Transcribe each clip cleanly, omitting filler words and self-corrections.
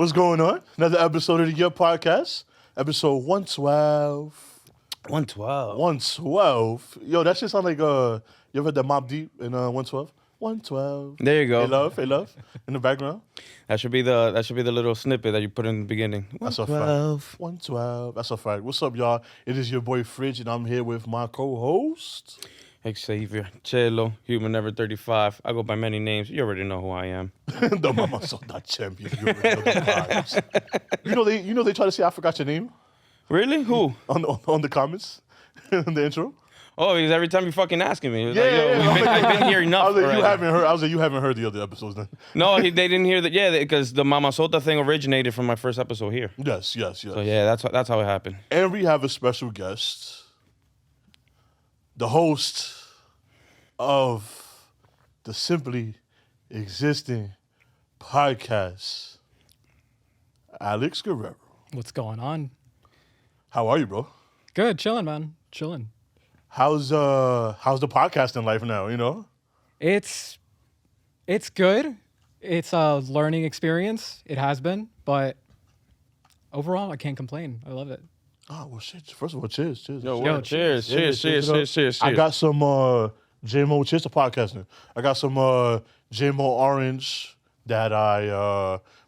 What's going on? Another episode of the Yerrr podcast, episode 112. 112. 112. Yo, that shit sound like you ever heard that Mobb Deep in 112? 112. There you go. Hey love, in the background. That should be the little snippet that you put in the beginning. That's a fact. 112. That's a fact. What's up, y'all? It is your boy Fridge, and I'm here with my co-host. Xavier, Chelo, Human Never 35. I go by many names. You already know who I am. The Mama Soda champion. You already know the vibes. You know they try to say I forgot your name Really? Who? on the comments in the intro. Oh, because every time you're fucking asking me. It's Yeah. I've been here enough. I was like, already. you haven't heard the other episodes then. No, they didn't hear that. Yeah, because the Mama Sota thing originated from my first episode here. Yes. So yeah, that's how it happened. And we have a special guest, the host of the Simply Existing podcast, Alex Guerrero. What's going on? How are you, bro? Good, chilling, man. Chilling. How's the podcasting life now, you know? It's good. It's a learning experience. It has been, but overall, I can't complain. I love it. Oh, well, shit. First of all, cheers. Yo, cheers. I got some JMO, cheers to podcasting. I got some JMO Orange that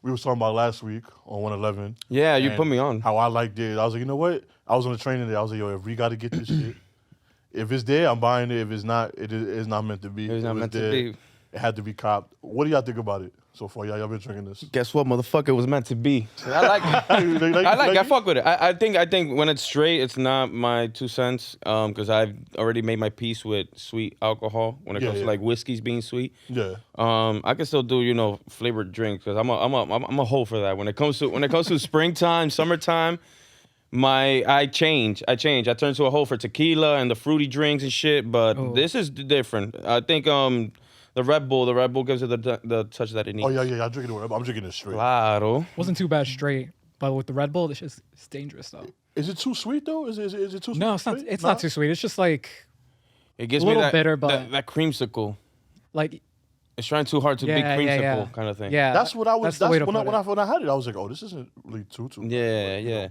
we were talking about last week on 111. Yeah, you And put me on. How I liked it. I was like, you know what? I was on the train today. I was like, yo, if we got to get this shit, if it's there, I'm buying it. If it's not, it's not meant to be. It's not If meant to there, be. It had to be copped. What do y'all think about it so far? Y'all been drinking this? Guess what, motherfucker? It was meant to be. I like it. I fuck with it. I think when it's straight, it's not my 2 cents. Because I've already made my peace with sweet alcohol when it comes to like whiskeys being sweet. Yeah. I can still do flavored drinks because I'm a hoe for that. When it comes to springtime, summertime, I change. I turn to a hoe for tequila and the fruity drinks and shit. But this is different. I think the Red Bull gives it the touch that it needs. Oh yeah. I'm drinking it. I'm drinking it straight. Claro. Wasn't too bad straight, but with the Red Bull, it's dangerous though. Is it too sweet though? Is it too sweet? No, it's not. It's not too sweet. It's just like It gives A me little that bitter, but- that creamsicle. like It's trying too hard to be creamsicle kind of thing. Yeah, That's what I was. the way to when put it. I had it, I was like, oh, this isn't really too. Yeah.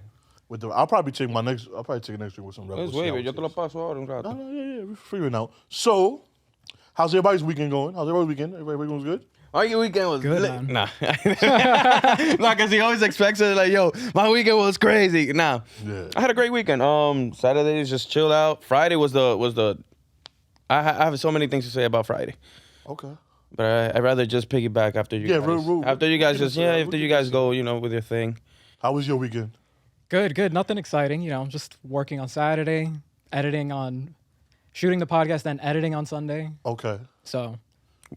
I'll probably take my next. I'll probably take a next drink with some Red Bull. Let's see wait, how it yo te lo tastes. paso ahora un rato. No, yeah, we're figuring out. So, how's everybody's weekend going? How's everybody's weekend? Everybody was good? Oh, your weekend was Good, lit. man. Nah. Nah, because he always expects it like, yo, my weekend was crazy. Nah. Yeah. I had a great weekend. Saturdays just chilled out. Friday was the I have so many things to say about Friday. Okay. But I'd rather just piggyback after you Yeah, guys. After you guys after you guys go, with your thing. How was your weekend? good. Nothing exciting. Just working on Saturday, shooting the podcast, then editing on Sunday. Okay. So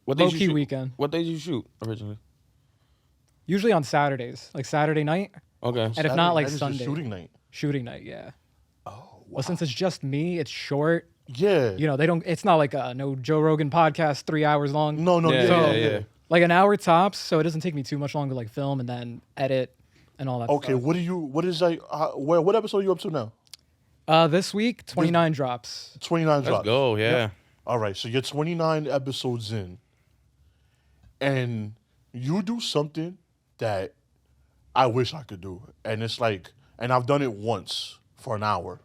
What days you low-key shoot? weekend. What days you shoot originally? Usually on Saturdays, like Saturday night, Okay. and if not, like That is Sunday. the shooting night. Shooting night, yeah. Oh, wow. Well, since it's just me, it's short. Yeah. They don't. It's not like no Joe Rogan podcast 3 hours long. No. Yeah. Like an hour tops, so it doesn't take me too much longer to like film and then edit and all that. Okay. stuff. What is like? What episode are you up to now? This week 29 drops. 29 Let's drops. go, yeah. All right. So you're 29 episodes in, and you do something that I wish I could do, and it's like, and I've done it once for an hour,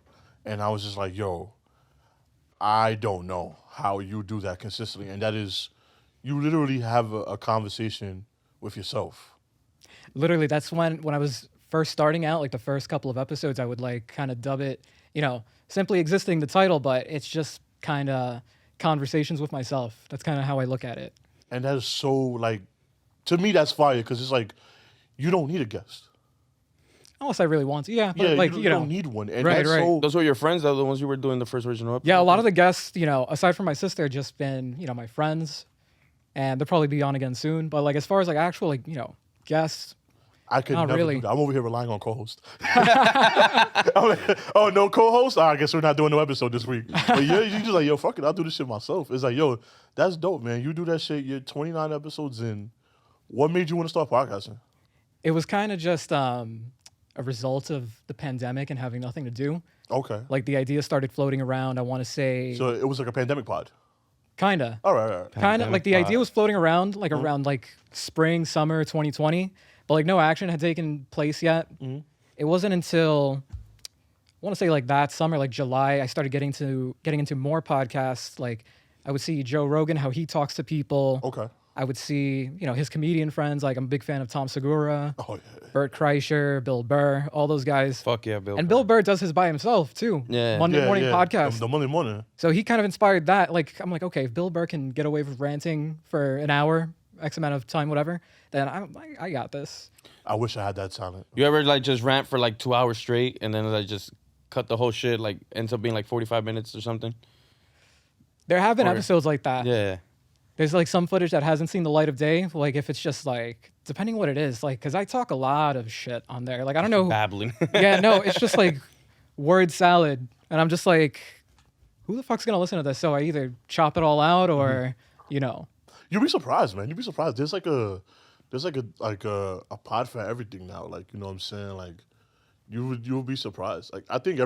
and I was just like, yo, I don't know how you do that consistently, and that is, you literally have a conversation with yourself. Literally, that's when I was first starting out, like the first couple of episodes, I would like kind of dub it, Simply Existing, the title, but it's just kind of conversations with myself. That's kind of how I look at it. And that is so, like, to me, that's fire, because it's like, you don't need a guest. Unless I really want to, yeah. But Yeah, like you don't need one. And Right, that's right. so, Those were your friends, the ones you were doing the first original episode? Yeah, a lot of the guests, aside from my sister, have just been, my friends, and they'll probably be on again soon. But like as far as like actual like guests, I could Not never really. do that. I'm over here relying on co-host. I'm like, oh, no co-host? I guess we're not doing no episode this week. But yeah, you just like, yo, fuck it. I'll do this shit myself. It's like, yo, that's dope, man. You do that shit. You're 29 episodes in. What made you want to start podcasting? it was kind of just a result of the pandemic and having nothing to do. Okay. Like the idea started floating around. I want to say, So it was like a pandemic pod. kinda. All right. Kind of like the idea was floating around, like around like spring, summer 2020. but like no action had taken place yet. Mm-hmm. It wasn't until I want to say like that summer, like July, I started getting into more podcasts. Like I would see Joe Rogan, how he talks to people. Okay. I would see, his comedian friends. Like I'm a big fan of Tom Segura, Oh yeah. Bert Kreischer, Bill Burr, all those guys. Fuck yeah, Bill. And Bill Burr does his by himself too. Yeah. Monday morning podcast. The Monday morning. So he kind of inspired that. Like I'm like, okay, if Bill Burr can get away with ranting for an hour, X amount of time, whatever, then I got this. I wish I had that talent. You ever like just rant for like 2 hours straight and then like just cut the whole shit, like ends up being like 45 minutes or something? There have been episodes like that. Yeah. There's like some footage that hasn't seen the light of day. Like if it's just like, depending what it is, like, cause I talk a lot of shit on there. Like I don't know. Babbling. Yeah, no, it's just like word salad. And I'm just like, who the fuck's gonna listen to this? So I either chop it all out or, You'd be surprised, man. You'd be surprised. There's a pod for everything now. Like, you know what I'm saying? Like you'll be surprised. Like I think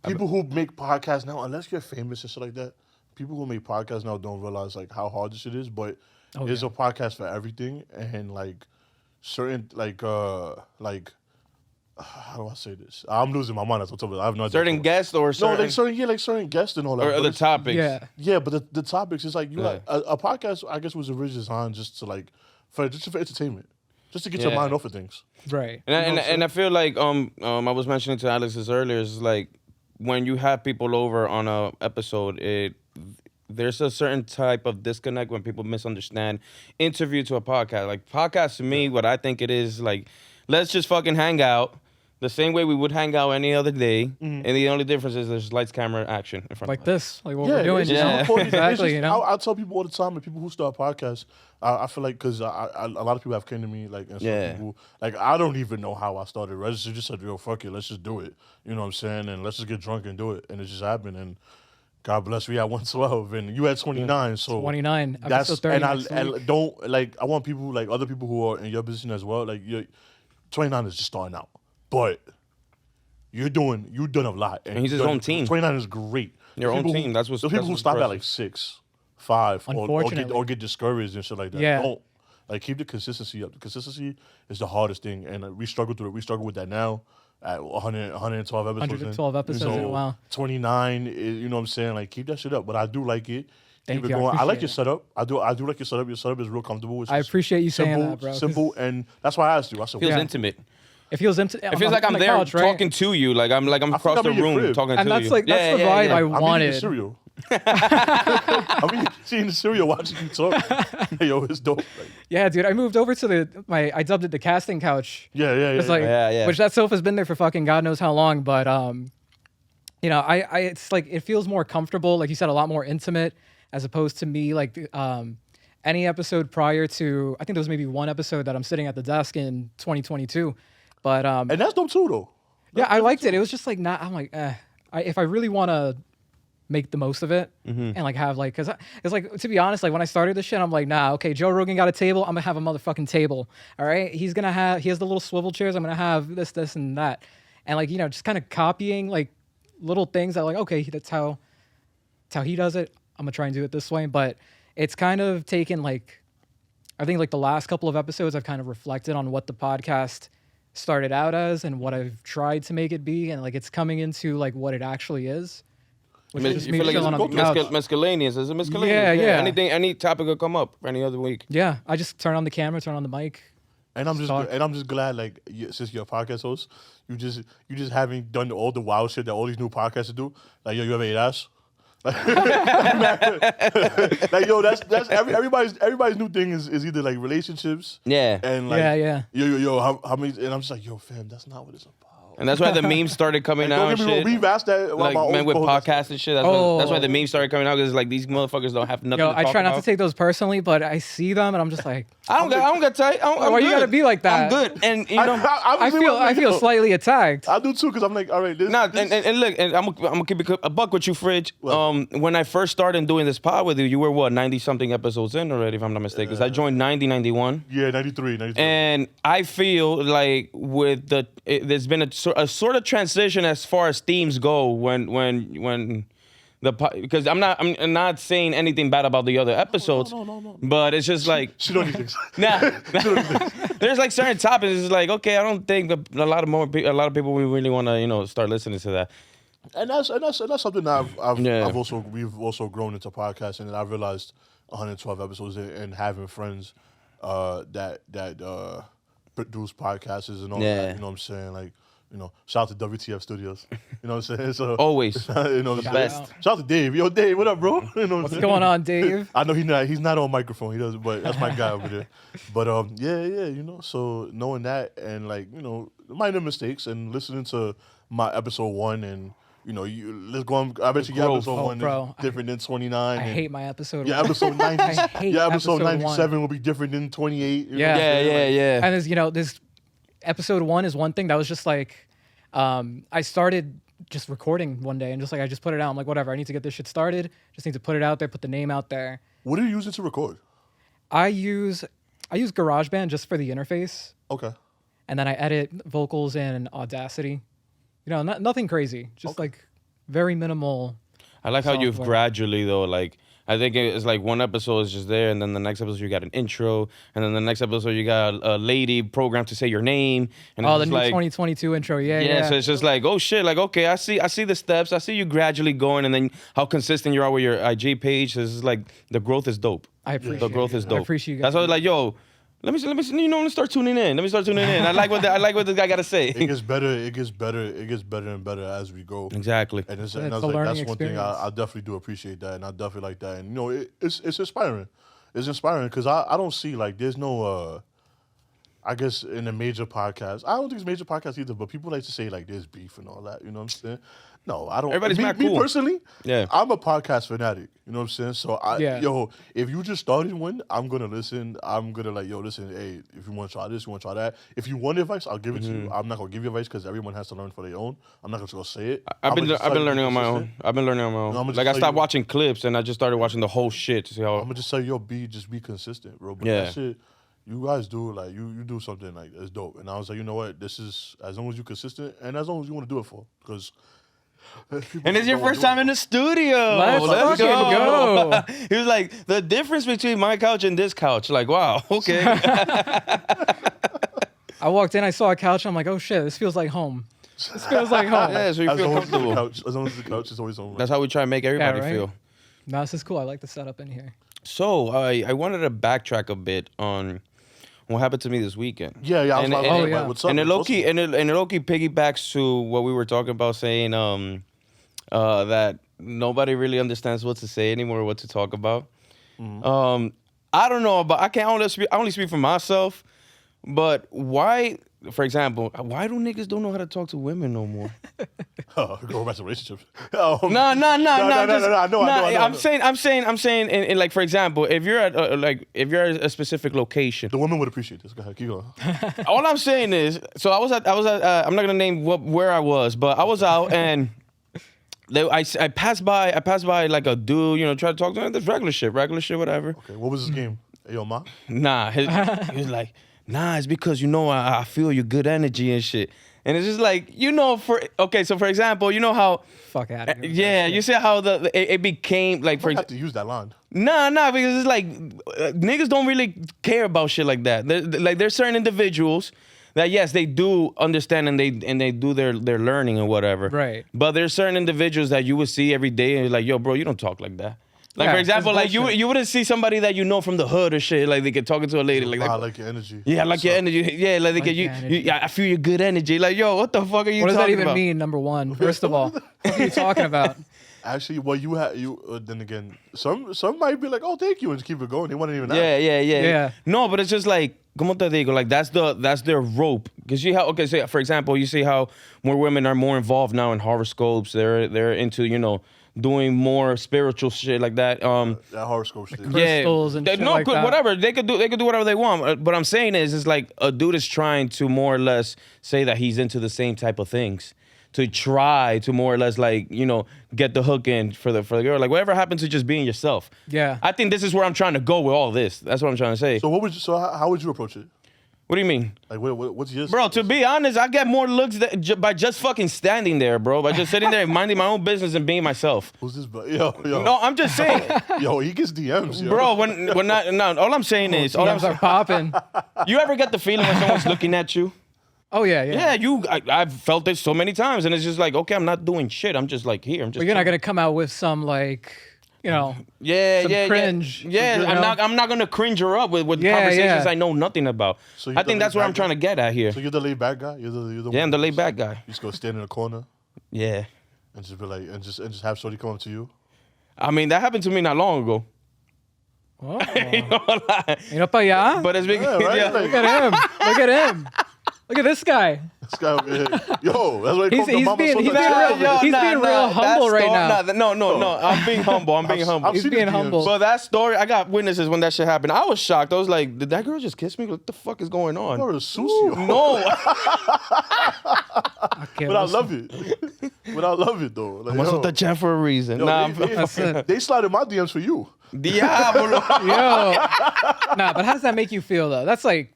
people who make podcasts now, unless you're famous and shit like that, people who make podcasts now don't realize like how hard this shit is. But there's a podcast for everything, and like certain how do I say this? I'm losing my mind. That's what's up. I have no idea. Certain guests or certain... certain guests and all that. Or other topics. Yeah. Yeah, but the topics is like a podcast. I guess was originally designed just to like for entertainment, just to get your mind off of things. Right. And I feel like I was mentioning to Alex this earlier, is like when you have people over on a episode, there's a certain type of disconnect when people misunderstand interview to a podcast. Like podcast to me, what I think it is, like, let's just fucking hang out the same way we would hang out any other day. And the only difference is there's lights, camera, action in front Like of us. this, like what we're doing. Exactly, I tell people all the time, and people who start podcasts, I feel like, because a lot of people have came to me, like, and some people, like, I don't even know how I started. I just said, yo, fuck it, let's just do it. You know what I'm saying? And let's just get drunk and do it. And it just happened. And God bless, we had 112, and you had 29. So 29. That's episode 30 and don't, like, I want people, like, other people who are in your position as well, like, 29 is just starting out, but you've done a lot. And he's his own team. 29 is great. Your own team. That's what's those people who stop at like 6, 5, Unfortunately. or get discouraged and shit like that. Yeah. Don't, like, keep the consistency up. The consistency is the hardest thing, and we struggle through it. We struggle with that now at 112 episodes. 112 episodes in a while. 29, you know what I'm saying? Like, keep that shit up. But I do like it. Thank Keep you. it going. I like appreciate your setup. I do like your setup. Your setup is real comfortable. I appreciate you saying that, bro. Simple, and that's why I asked you. I said, Feels intimate. It feels empty. It feels like I'm there couch, right? talking to you. Like I'm across the I'm in your room crib. talking And to that's you. like that's the vibe I I'm eating wanted. cereal. I'm eating the cereal watching you talk. Yo, it's dope. Like, Yeah, dude. I moved over to I dubbed it the casting couch. yeah. It's like, Yeah. which that sofa's been there for fucking God knows how long, but it's like it feels more comfortable, like you said, a lot more intimate, as opposed to me like any episode prior to, I think there was maybe one episode that I'm sitting at the desk in 2022, but and that's dope too, though. yeah, I liked it. It was just like I'm like, if I really want to make the most of it and like have like, cause it's like, to be honest, like when I started this shit, I'm like, nah, okay, Joe Rogan got a table, I'm gonna have a motherfucking table. All right, he has the little swivel chairs, I'm gonna have this and that, and like just kind of copying like little things that like, okay, that's how he does it, I'm gonna try and do it this way. But it's kind of taken like, I think like the last couple of episodes I've kind of reflected on what the podcast started out as and what I've tried to make it be, and like it's coming into like what it actually is. Which is You me feel like chilling on the couch. it's miscellaneous. Is it miscellaneous? Yeah. Any topic will come up any other week. Yeah, I just turn on the camera, turn on the mic. And I'm just glad, like, since you're a podcast host, you just haven't done all the wild shit that all these new podcasts do. Like, yo, you ever ate ass? Like, yo, that's everybody's new thing is either like relationships. Yeah. And like, Yeah. Yo, how many? And I'm just like, yo, fam, that's not what it's about. And that's why the memes started coming Like, out don't and get me wrong, shit. we've asked that. Like, man, with podcasts and shit. That's why the memes started coming out, because like these motherfuckers don't have nothing Yo, to talk I try not about. to take those personally, but I see them and I'm just like, I don't got tight. why you gotta be like that? I'm good. And you know, I feel slightly attacked. I do too, because I'm like, all right, this. and look, and I'm gonna keep it a buck with you, Fridge. When I first started doing this pod with you, you were what, 90 something episodes in already, if I'm not mistaken. Because I joined 91. Yeah, 93. And I feel like with there's been a sort of transition as far as themes go when because I'm not saying anything bad about the other episodes. No. But it's just like She don't need things. nah. There's like certain topics. It's like okay, I don't think a lot of people we really want to start listening to that. And that's something that we've also grown into podcasting, and I realized 112 episodes and having friends that produce podcasts and all that. You know what I'm saying? Like, shout out to WTF Studios. You know what I'm saying? So Always. the best. Shout out to Dave. Yo, Dave, what up, bro? You know What's going on, Dave? I know he's not on microphone. He does, but that's my guy over there. But yeah. So knowing that and like minor mistakes and listening to my episode 1 and. Let's go on. I bet you your episode 1 is different than 29. I hate my episode 1. Yeah, episode 90. I hate episode episode 97 will be different than 28. Yeah. And this episode 1 is one thing that was just like, I started just recording one day and just like I just put it out. I'm like, whatever, I need to get this shit started. Just need to put it out there, put the name out there. What are you using to record? I use GarageBand just for the interface. Okay. And then I edit vocals in Audacity. Nothing crazy. Just like very minimal. I like how you've software. gradually though, like I think it's like one episode is just there, and then the next episode you got an intro, and then the next episode you got a lady programmed to say your name, and Oh, it's the just new like 2022 intro. Yeah. So it's just like, oh shit, like okay, I see the steps, I see you gradually going, and then how consistent you are with your IG page. This is like the growth is dope. I appreciate the growth it. is dope. I appreciate you guys. That's why I was like, yo. Let me let's start tuning in. Let me start tuning in. I like what this guy got to say. It gets better and better as we go. Exactly. And It's that's a learning one thing experience. I definitely do appreciate that, and I definitely like that. And it's inspiring. It's inspiring because I don't see like there's no I guess in a major podcast. I don't think it's major podcast either, but people like to say like there's beef and all that. You know what I'm saying? No, I don't. Everybody's me, mad me cool. personally, Yeah. I'm a podcast fanatic. You know what I'm saying? So Yeah. if you just started one, I'm gonna listen. I'm gonna like, listen. Hey, if you want to try this, you want to try that. If you want advice, I'll give it to you. I'm not gonna give you advice because everyone has to learn for their own. I'm not just gonna say it. I've been I'ma learning on my own. consistent. I've been learning on my I'ma own. just Like I tell stopped you- watching clips and I just started watching the whole shit to see how. I'm gonna just say, just be consistent, bro. But Yeah. that shit, you guys do like you do something like that's dope. And I was like, you know what? This is as long as you're consistent and as long as you want to do it for, because. And it's your first time in the studio. Let's fucking go. He was like, the difference between my couch and this couch. Like, wow, okay. I walked in, I saw a couch. I'm like, oh shit, this feels like home. This feels like home. Yeah, so you As feel long as it's the comfortable. couch, as long as the couch is always on. That's how we try to make everybody right? feel. No, this is cool. I like the setup in here. So I wanted to backtrack a bit on what happened to me this weekend. Yeah. I was And- like, and- oh, yeah. what's up? And it What's low-key, and it low-key piggybacks to what we were talking about, saying that nobody really understands what to say anymore or what to talk about. I don't know, but I only speak for myself. But why, for example, why do niggas don't know how to talk to women no more? Go back to relationships. No. I know. I'm saying, in like, for example, if you're at a specific location, The woman would appreciate this. Go ahead, keep going. all I'm saying is, so I was at I'm not gonna name where I was, but I was out and I passed by like a dude, tried to talk to him. This regular shit, whatever. Okay, what was this game? Hey, yo, ma. Nah, he was like, nah, it's because I feel your good energy and shit. And it's just like, so for example, you know how, Fuck out of here. yeah, you see how it became like, I have to use that line. Nah, because it's like niggas don't really care about shit like that. There's certain individuals that yes, they do understand and they do their learning and whatever. Right. But there's certain individuals that you would see every day and you're like, yo, bro, you don't talk like that. Like Yeah, for example, it's like bullshit. you wouldn't see somebody that you know from the hood or shit, like they get talking to a lady like I that. like your energy. Yeah, I like your energy. Yeah, like they Like get your energy. I feel your good energy. Like, yo, what the fuck are you What does that talking even about? mean? Number one, first of all, what are you talking about? Actually, well, then again, some might be like, oh, thank you, and just keep it going. They wouldn't even ask. Yeah. Yeah. No, but it's just like, como te digo, like that's their rope. Because so for example, you see how more women are more involved now in horoscopes. They're into, doing more spiritual shit like that. That horoscope shit. Crystals and shit like that. Whatever. They could do whatever they want. What I'm saying is, it's like a dude is trying to more or less say that he's into the same type of things. To try to more or less like, get the hook in for the girl. Like whatever happened to just being yourself. Yeah. I think this is where I'm trying to go with all this. That's what I'm trying to say. So how would you approach it? What do you mean? Like, what's yours? Bro, to be honest, I get more looks by just fucking standing there, bro. By just sitting there minding my own business and being myself. Who's this? Yo. No, I'm just saying. Yo, he gets DMs, yo. Bro, when not, all I'm saying is, DMs are popping. you ever get the feeling when someone's looking at you? Oh yeah. Yeah, I've felt it so many times, and it's just like, okay, I'm not doing shit. I'm just like here. I'm just. But you're not gonna come out with some like, some cringe. Yeah, I'm not gonna cringe her up with conversations I know nothing about. So I think that's what I'm trying to get at here. So you're the laid back guy. You're the I'm the laid back guy. You just go stand in a corner. Yeah. And just be like, and just have somebody come up to you. I mean, that happened to me not long ago. Oh. Mira pa allá. But it's big. Yeah, right? Yeah. Look at him. Look at him. Look at this guy. This guy over here. Yo, that's what he He's called the being mama. he's being real humble right now. No. I'm being humble. I'm being humble. He's being humble. But that story, I got witnesses when that shit happened. I was shocked. I was like, did that girl just kiss me? What the fuck is going on? Or a sushi. No. But I love it. But I love it though. Like, I must with the chat for a reason. yo, Nah, they slide in my DMs for you. Diablo. Yo. Nah, but how does that make you feel though? That's like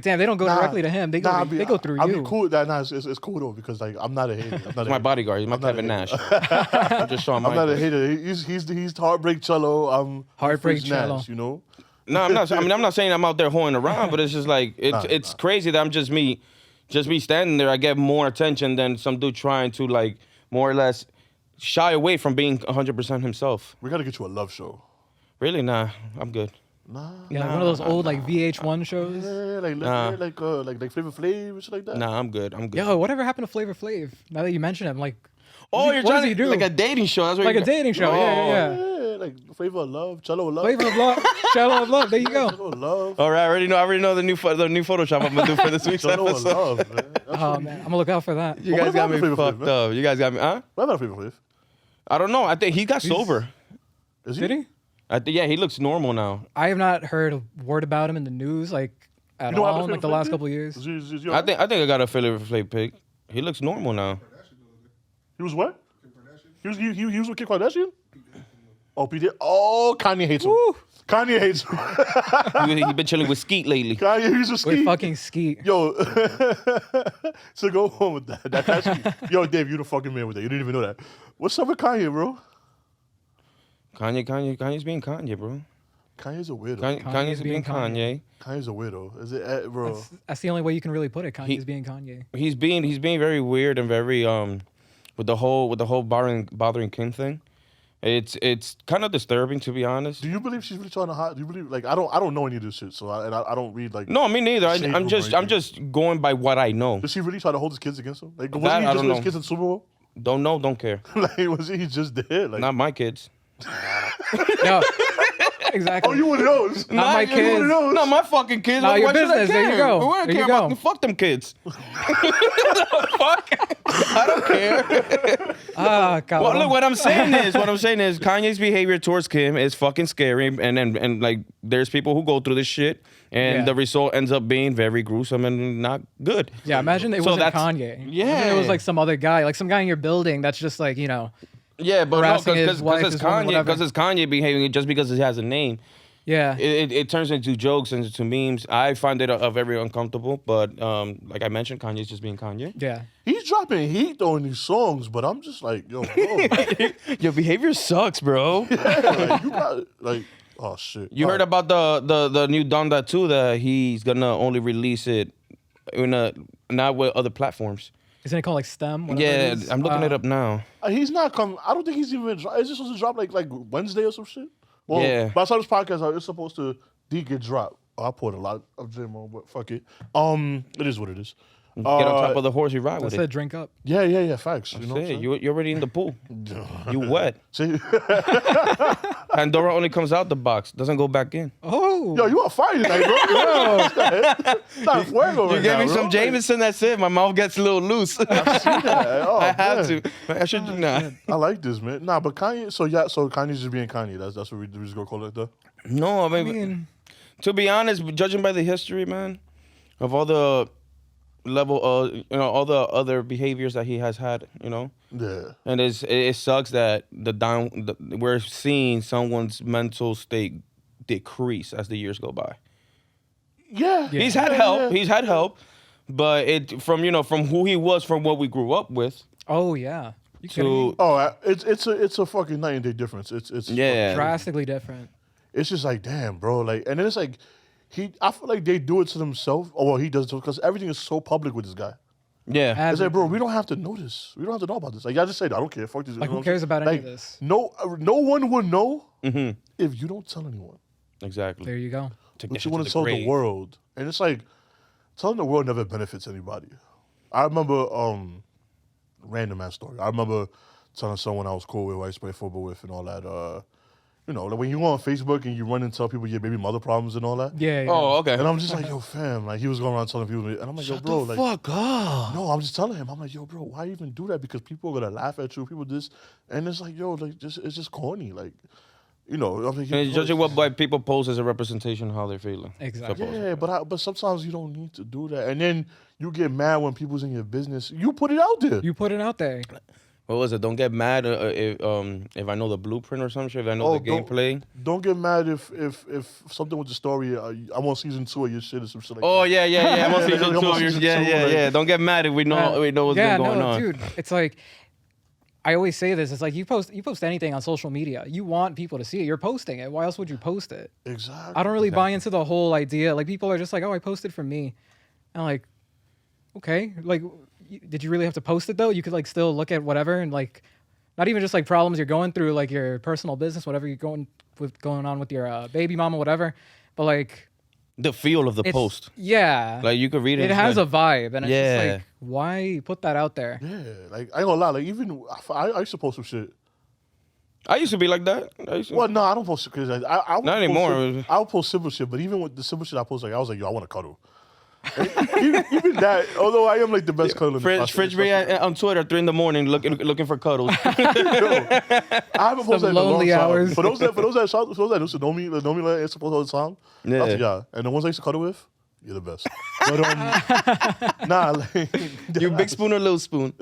damn, they don't go directly to him. They go through I'll you. be cool. It's cool though because like I'm not a hater. He's my bodyguard. He's my Kevin Nash. I'm just showing my. I'm not a hater. He's heartbreak cello. I'm Heartbreak Fridge cello. Nash, you know. No, I'm not. I mean, I'm not saying I'm out there hoeing around, but it's just like it's crazy that I'm just me standing there. I get more attention than some dude trying to like more or less shy away from being 100% himself. We gotta get you a love show. Really? Nah, I'm good. Nah. Yeah, like one of those old like VH1 shows. Yeah, like Flavor Flav and shit like that. Nah, I'm good. Yo, whatever happened to Flavor Flav? Now that you mention him, like, oh, you're what trying does he to do? like a dating show. That's what Like you're a dating show. Yeah. Yeah, like Flavor of Love, Cello of Love. Flavor of Love, Cello of Love. There you go. Cello of Love. All right, I already know the new Photoshop I'm gonna do for this week's Cello of episode. Love, man. Oh man, I'm gonna look out for that. You Well, guys what got me about Flavor fucked Flav, up. You guys got me, huh? What about Flavor Flav? I don't know. I think he got sober. Is he? Did he? Yeah, he looks normal now. I have not heard a word about him in the news like at You know what all happened in to like the Flavor last Flav? couple of years. Is he I think I got a Flavor Flav pic. He looks normal now. He was what? He was with Kim Kardashian? Oh, P. Oh, Kanye hates him. Woo. Kanye hates him. He been chilling with Skeet lately. Kanye, he's a With ski. fucking Skeet. Yo, so go home with that. That's yo, Dave, you the fucking man with that. You didn't even know that. What's up with Kanye, bro? Kanye's being Kanye, bro. Kanye's a weirdo. Kanye's being Kanye. Kanye's a weirdo. Is it, bro? That's the only way you can really put it. Kanye's being Kanye. He's being very weird and very with the whole bothering Kim thing. It's kind of disturbing, to be honest. Do you believe she's really trying to hide? Do you believe like I don't know any of this shit, so I don't read like. No, me neither. Shade I'm room just or I'm anything. just going by what I know. Did she really try to hold his kids against him? Like That, was he I just don't with his know. kids in the Super Bowl? Don't know, don't care. Like was he just there? Like Not my kids. No, exactly. oh, you one of those? Not my You one kids. of those? Not my fucking kids. Not Why your should I business. There you care? go. Why There you care go. about fuck them kids. Fuck. I don't care. Ah, God. Well, look, what I'm saying is Kanye's behavior towards Kim is fucking scary, and like there's people who go through this shit, and Yeah. the result ends up being very gruesome and not good. Yeah, imagine it So wasn't that's- Kanye. yeah. Imagine it was like some other guy, like some guy in your building that's just like, Yeah, but no, Harassing his wife, because his it's woman, Kanye, whatever. because it's Kanye behaving just because he has a name. yeah. It turns into jokes and into memes. I find it very uncomfortable, but like I mentioned, Kanye's just being Kanye. Yeah. He's dropping heat though in these songs, but I'm just like, yo, bro, Your behavior sucks, bro. like, you got like, oh shit. You heard about the new Donda too, that he's gonna only release it not with other platforms. Isn't it called like STEM? whatever Yeah, it is? I'm looking it up now. He's not come. I don't think he's even. Is this supposed to drop like Wednesday or some shit? Well, Yeah. by the time this podcast, it's supposed to get dropped. Oh, I poured a lot of gym on, but fuck it. It is what it is. Get on top of the horse, you ride I with said it. drink up. Yeah, facts. You know what I'm Say, saying? you're already in the pool. You wet. See? Pandora only comes out the box, doesn't go back in. Oh. Yo, you on fire tonight, bro? Not fuego You right gave now, me some bro. Jameson, that's it. My mouth gets a little loose. Yeah, oh, I have man. to. I should not. I like this, man. Nah, but Kanye. So Kanye's just being Kanye. That's what we just gonna call it, though. No, I mean, to be honest, judging by the history, man, of all the level of all the other behaviors that he has had, Yeah. and it sucks that we're seeing someone's mental state decrease as the years go by. Yeah. He's had help. He's had help, but it from who he was, from what we grew up with. Oh yeah. You kidding me? Oh, it's a fucking night and day difference. It's Drastically different. It's just like, damn, bro. Like, and then it's like, I feel like they do it to themselves. Or well, he does it because everything is so public with this guy. Yeah. It's like, bro, we don't have to know this. We don't have to know about this. Like, I just said, I don't care. Fuck this. Like, You know who what cares I'm about saying? any of Like, this? No one would know if you don't tell anyone. Exactly. There you go. But you want to tell the world. And it's like, telling the world never benefits anybody. I remember, random ass story. I remember telling someone I was cool with, who I used to play football with and all that. Like when you go on Facebook and you run and tell people your baby mother problems and all that. Yeah. Oh, okay. And I'm just like, yo, fam. Like, he was going around telling people. And I'm like, yo, bro. Like, fuck up. no, I'm just telling him. I'm like, yo, bro, why even do that? Because people are going to laugh at you. People this. And it's like, yo, like, it's just corny. Like, I'm like, yo, And judging what by people post as a representation of how they're feeling. Exactly. yeah, but sometimes you don't need to do that. And then you get mad when people's in your business. You put it out there. You put it out there. What was it? Don't get mad if I know the blueprint or some shit. If I know the gameplay. Don't get mad if something with the story. I'm on season 2 of your shit or some shit like that. Oh yeah. I'm on Yeah, season I'm 2 on of yours. season Yeah. 2, like- Don't get mad if we know what's been going on. Dude, it's like I always say this. It's like you post anything on social media. You want people to see it. You're posting it. Why else would you post it? Exactly. I don't really buy into the whole idea. Like people are just like, oh, I posted for me. And I'm like, okay, like, did you really have to post it though? You could like still look at whatever and like, not even just like problems you're going through, like your personal business, whatever you're going on with your baby mama, whatever. But like The feel of the post. Yeah. Like you could read it. It has a vibe, and it's Yeah. just like, why put that out there? Yeah, like I ain't gonna lie. Like even I used to post some shit. I used to be like that. Well, no, I don't post because I would Not post anymore. I would post simple shit, but even with the simple shit I post, like I was like, yo, I want to cuddle. even that, although I am like the best cuddler. Fridge me on Twitter 3 a.m. looking for cuddles. I haven't posted in a long lonely time. hours. For those that used to know me like answer post all the time. Yeah. Yeah. And the ones I used to cuddle with, you're the best. But nah, like, You big spoon or little spoon?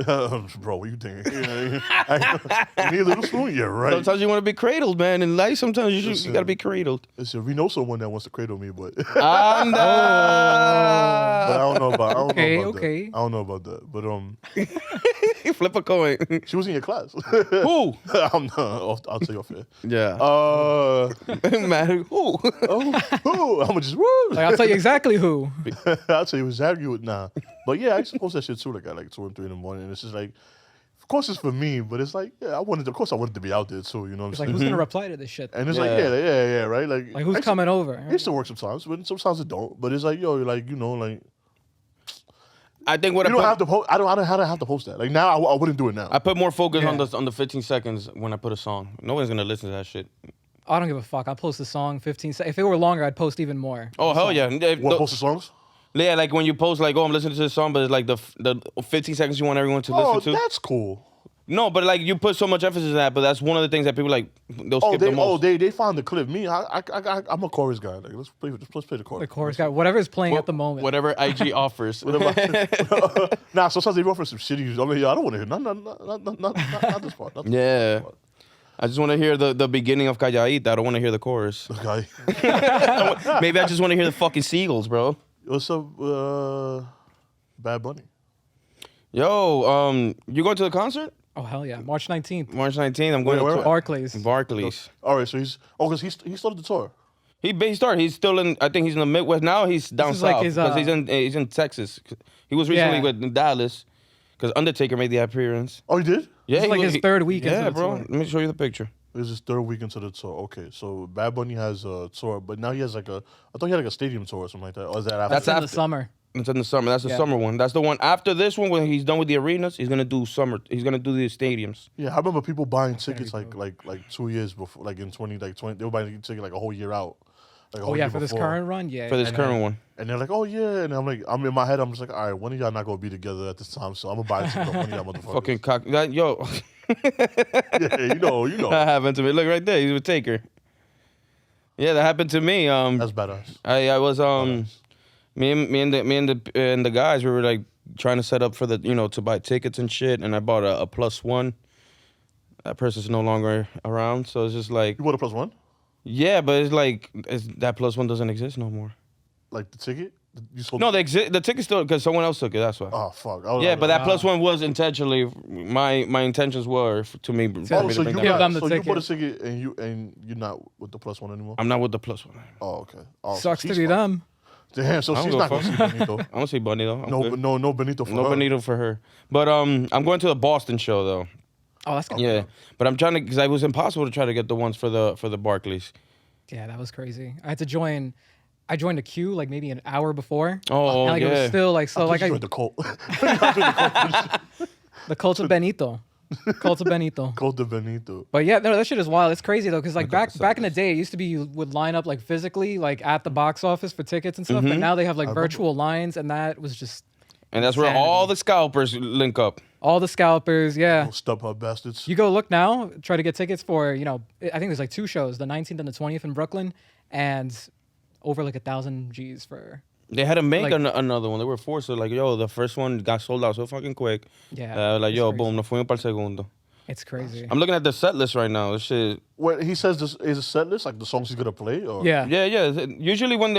bro, what you thinking? You need a little spoon? Yeah, right. Sometimes you want to be cradled, man. In life, sometimes you gotta be cradled. Listen, we know someone that wants to cradle me, but Ah, no. but I don't know about. Okay. That. I don't know about that. But Flip a coin. she was in your class. Who? I'm not. I'll tell you off here. Yeah. Man, who? I'm gonna just woo. Like, I'll tell you exactly who. I'll tell you exactly what. Nah, but yeah, I used to post that shit too. Like at like 2 and 3 in the morning, and it's just like, of course it's for me, but it's like, yeah, of course I wanted to be out there too. You know what I'm It's like, saying? who's gonna reply to this shit? And it's Yeah. like, yeah, right. Like Like, I who's used coming over? It used to work sometimes, but sometimes it don't. But it's like, yo, like like. I think what You don't have to post. I don't have to post that. Like now, I wouldn't do it now. I put more focus Yeah. on the 15 seconds when I put a song. No one's gonna listen to that shit. I don't give a fuck. I'll post a song 15 seconds. If it were longer, I'd post even more. Oh hell yeah! What post the songs? Yeah, like when you post like, oh, I'm listening to this song, but it's like the 15 seconds you want everyone to Oh, listen to. that's cool. No, but like you put so much emphasis on that, but that's one of the things that people like they'll skip the most. They found the clip. Me, I'm a chorus guy. Like let's play the chorus. The chorus guy, whatever is playing at the moment. Whatever IG offers. Nah, sometimes they offer some shitty. I mean, yeah, I don't want to hear not this part. Not this Yeah. part. I just want to hear the beginning of Calladita. I don't want to hear the chorus. Okay. Maybe I just want to hear the fucking seagulls, bro. What's up, Bad Bunny? Yo, you going to the concert? Oh hell yeah, March 19th, March 19th. I'm going Where? to Barclays. Barclays. All right, so because he started the tour. He started. He's still in. I think he's in the Midwest now. He's down is south like his, because he's in Texas. He was recently Yeah. with Dallas because Undertaker made the appearance. Oh, he did? Yeah, This is like his third week into Yeah, the bro. tour. Let me show you the picture. This is his third week into the tour. Okay, so Bad Bunny has a tour, but now he has I thought he had like a stadium tour or something like that. Or is that after? That's in after. the summer. It's in the summer. That's the Yeah. summer one. That's the one after this one when he's done with the arenas. He's gonna do summer. He's gonna do the stadiums. Yeah, I remember people buying tickets be like 2 years before, like in 20, they were buying a ticket like a whole year out. Like a Oh whole yeah, year for this before. current run, yeah. For this current one. And they're like, oh yeah, and I'm in my head, I'm just like, all right, when are y'all not gonna be together at this time? So I'm gonna buy a ticket from one of y'all motherfuckers. Fucking cock. Yo, Yeah, you know. that happened to me. Look right there. He's with Taker. Yeah, that happened to me. That's badass. I was me and the guys, we were like trying to set up for the to buy tickets and shit, and I bought a +1. That person's no longer around, so it's just like You bought a +1? yeah, but it's like that +1 doesn't exist no more. Like the ticket? You sold No, the ticket still because someone else took it. That's why. Oh fuck. Yeah, but that +1 was intentionally. My intentions were to me. Oh, so you Give them the you ticket. bought a ticket and you're not with the +1 anymore. I'm not with the +1. Oh, okay. Oh, so Sucks to she's be fine. them. Damn, so I don't she's give not a gonna see fuck. Benito. I don't see Bunny though. I'm good. No Benito for No her. Benito for her. But I'm going to the Boston show though. Oh, that's good. Yeah, but I'm trying to because it was impossible to try to get the ones for the Barclays. Yeah, that was crazy. I had to join. I joined a queue like maybe an hour before. Oh, and like it was yeah. still like so like I the cult. the cult of Benito. Cult of Benito. Cult de Benito. But yeah, no, that shit is wild. It's crazy though, because like back in the day, it used to be you would line up like physically, like at the box office for tickets and stuff. But now they have like virtual lines, and that was just And that's where Insanity. all the scalpers link up. all the scalpers. Yeah, StubHub bastards. you go look now, try to get tickets for I think there's like 2 shows, the 19th and the 20th in Brooklyn, and over like 1,000 G's for. They had to make Like- another one. They were forced to like, yo, the first one got sold out so fucking quick. Yeah, Like, it's yo, crazy. boom, nos fuimos para el segundo. It's crazy. I'm looking at the set list right now. This shit. Wait, he says this is a set list, like the songs he's gonna play, or Yeah. Yeah. Usually when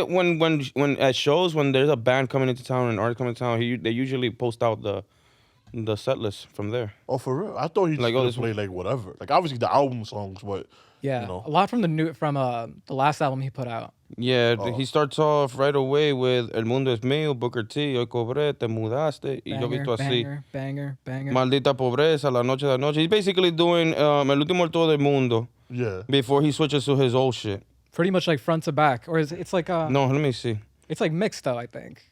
at shows when there's a band coming into town and artist coming to town, they usually post out the set list from there. Oh, for real? I thought he just Like, oh, gonna this play like whatever. Like obviously the album songs, but Yeah, you know. a lot from the last album he put out. Yeah, he starts off right away with El Mundo es Mío, Booker T, Hoy Cobré, Te Mudaste, y yo visto así. Banger. Maldita Pobreza, La Noche de la Noche. He's basically doing El Último Tour del Mundo yeah. before he switches to his old shit. Pretty much like front to back, or it's like No, let me see. it's like mixed though. I think.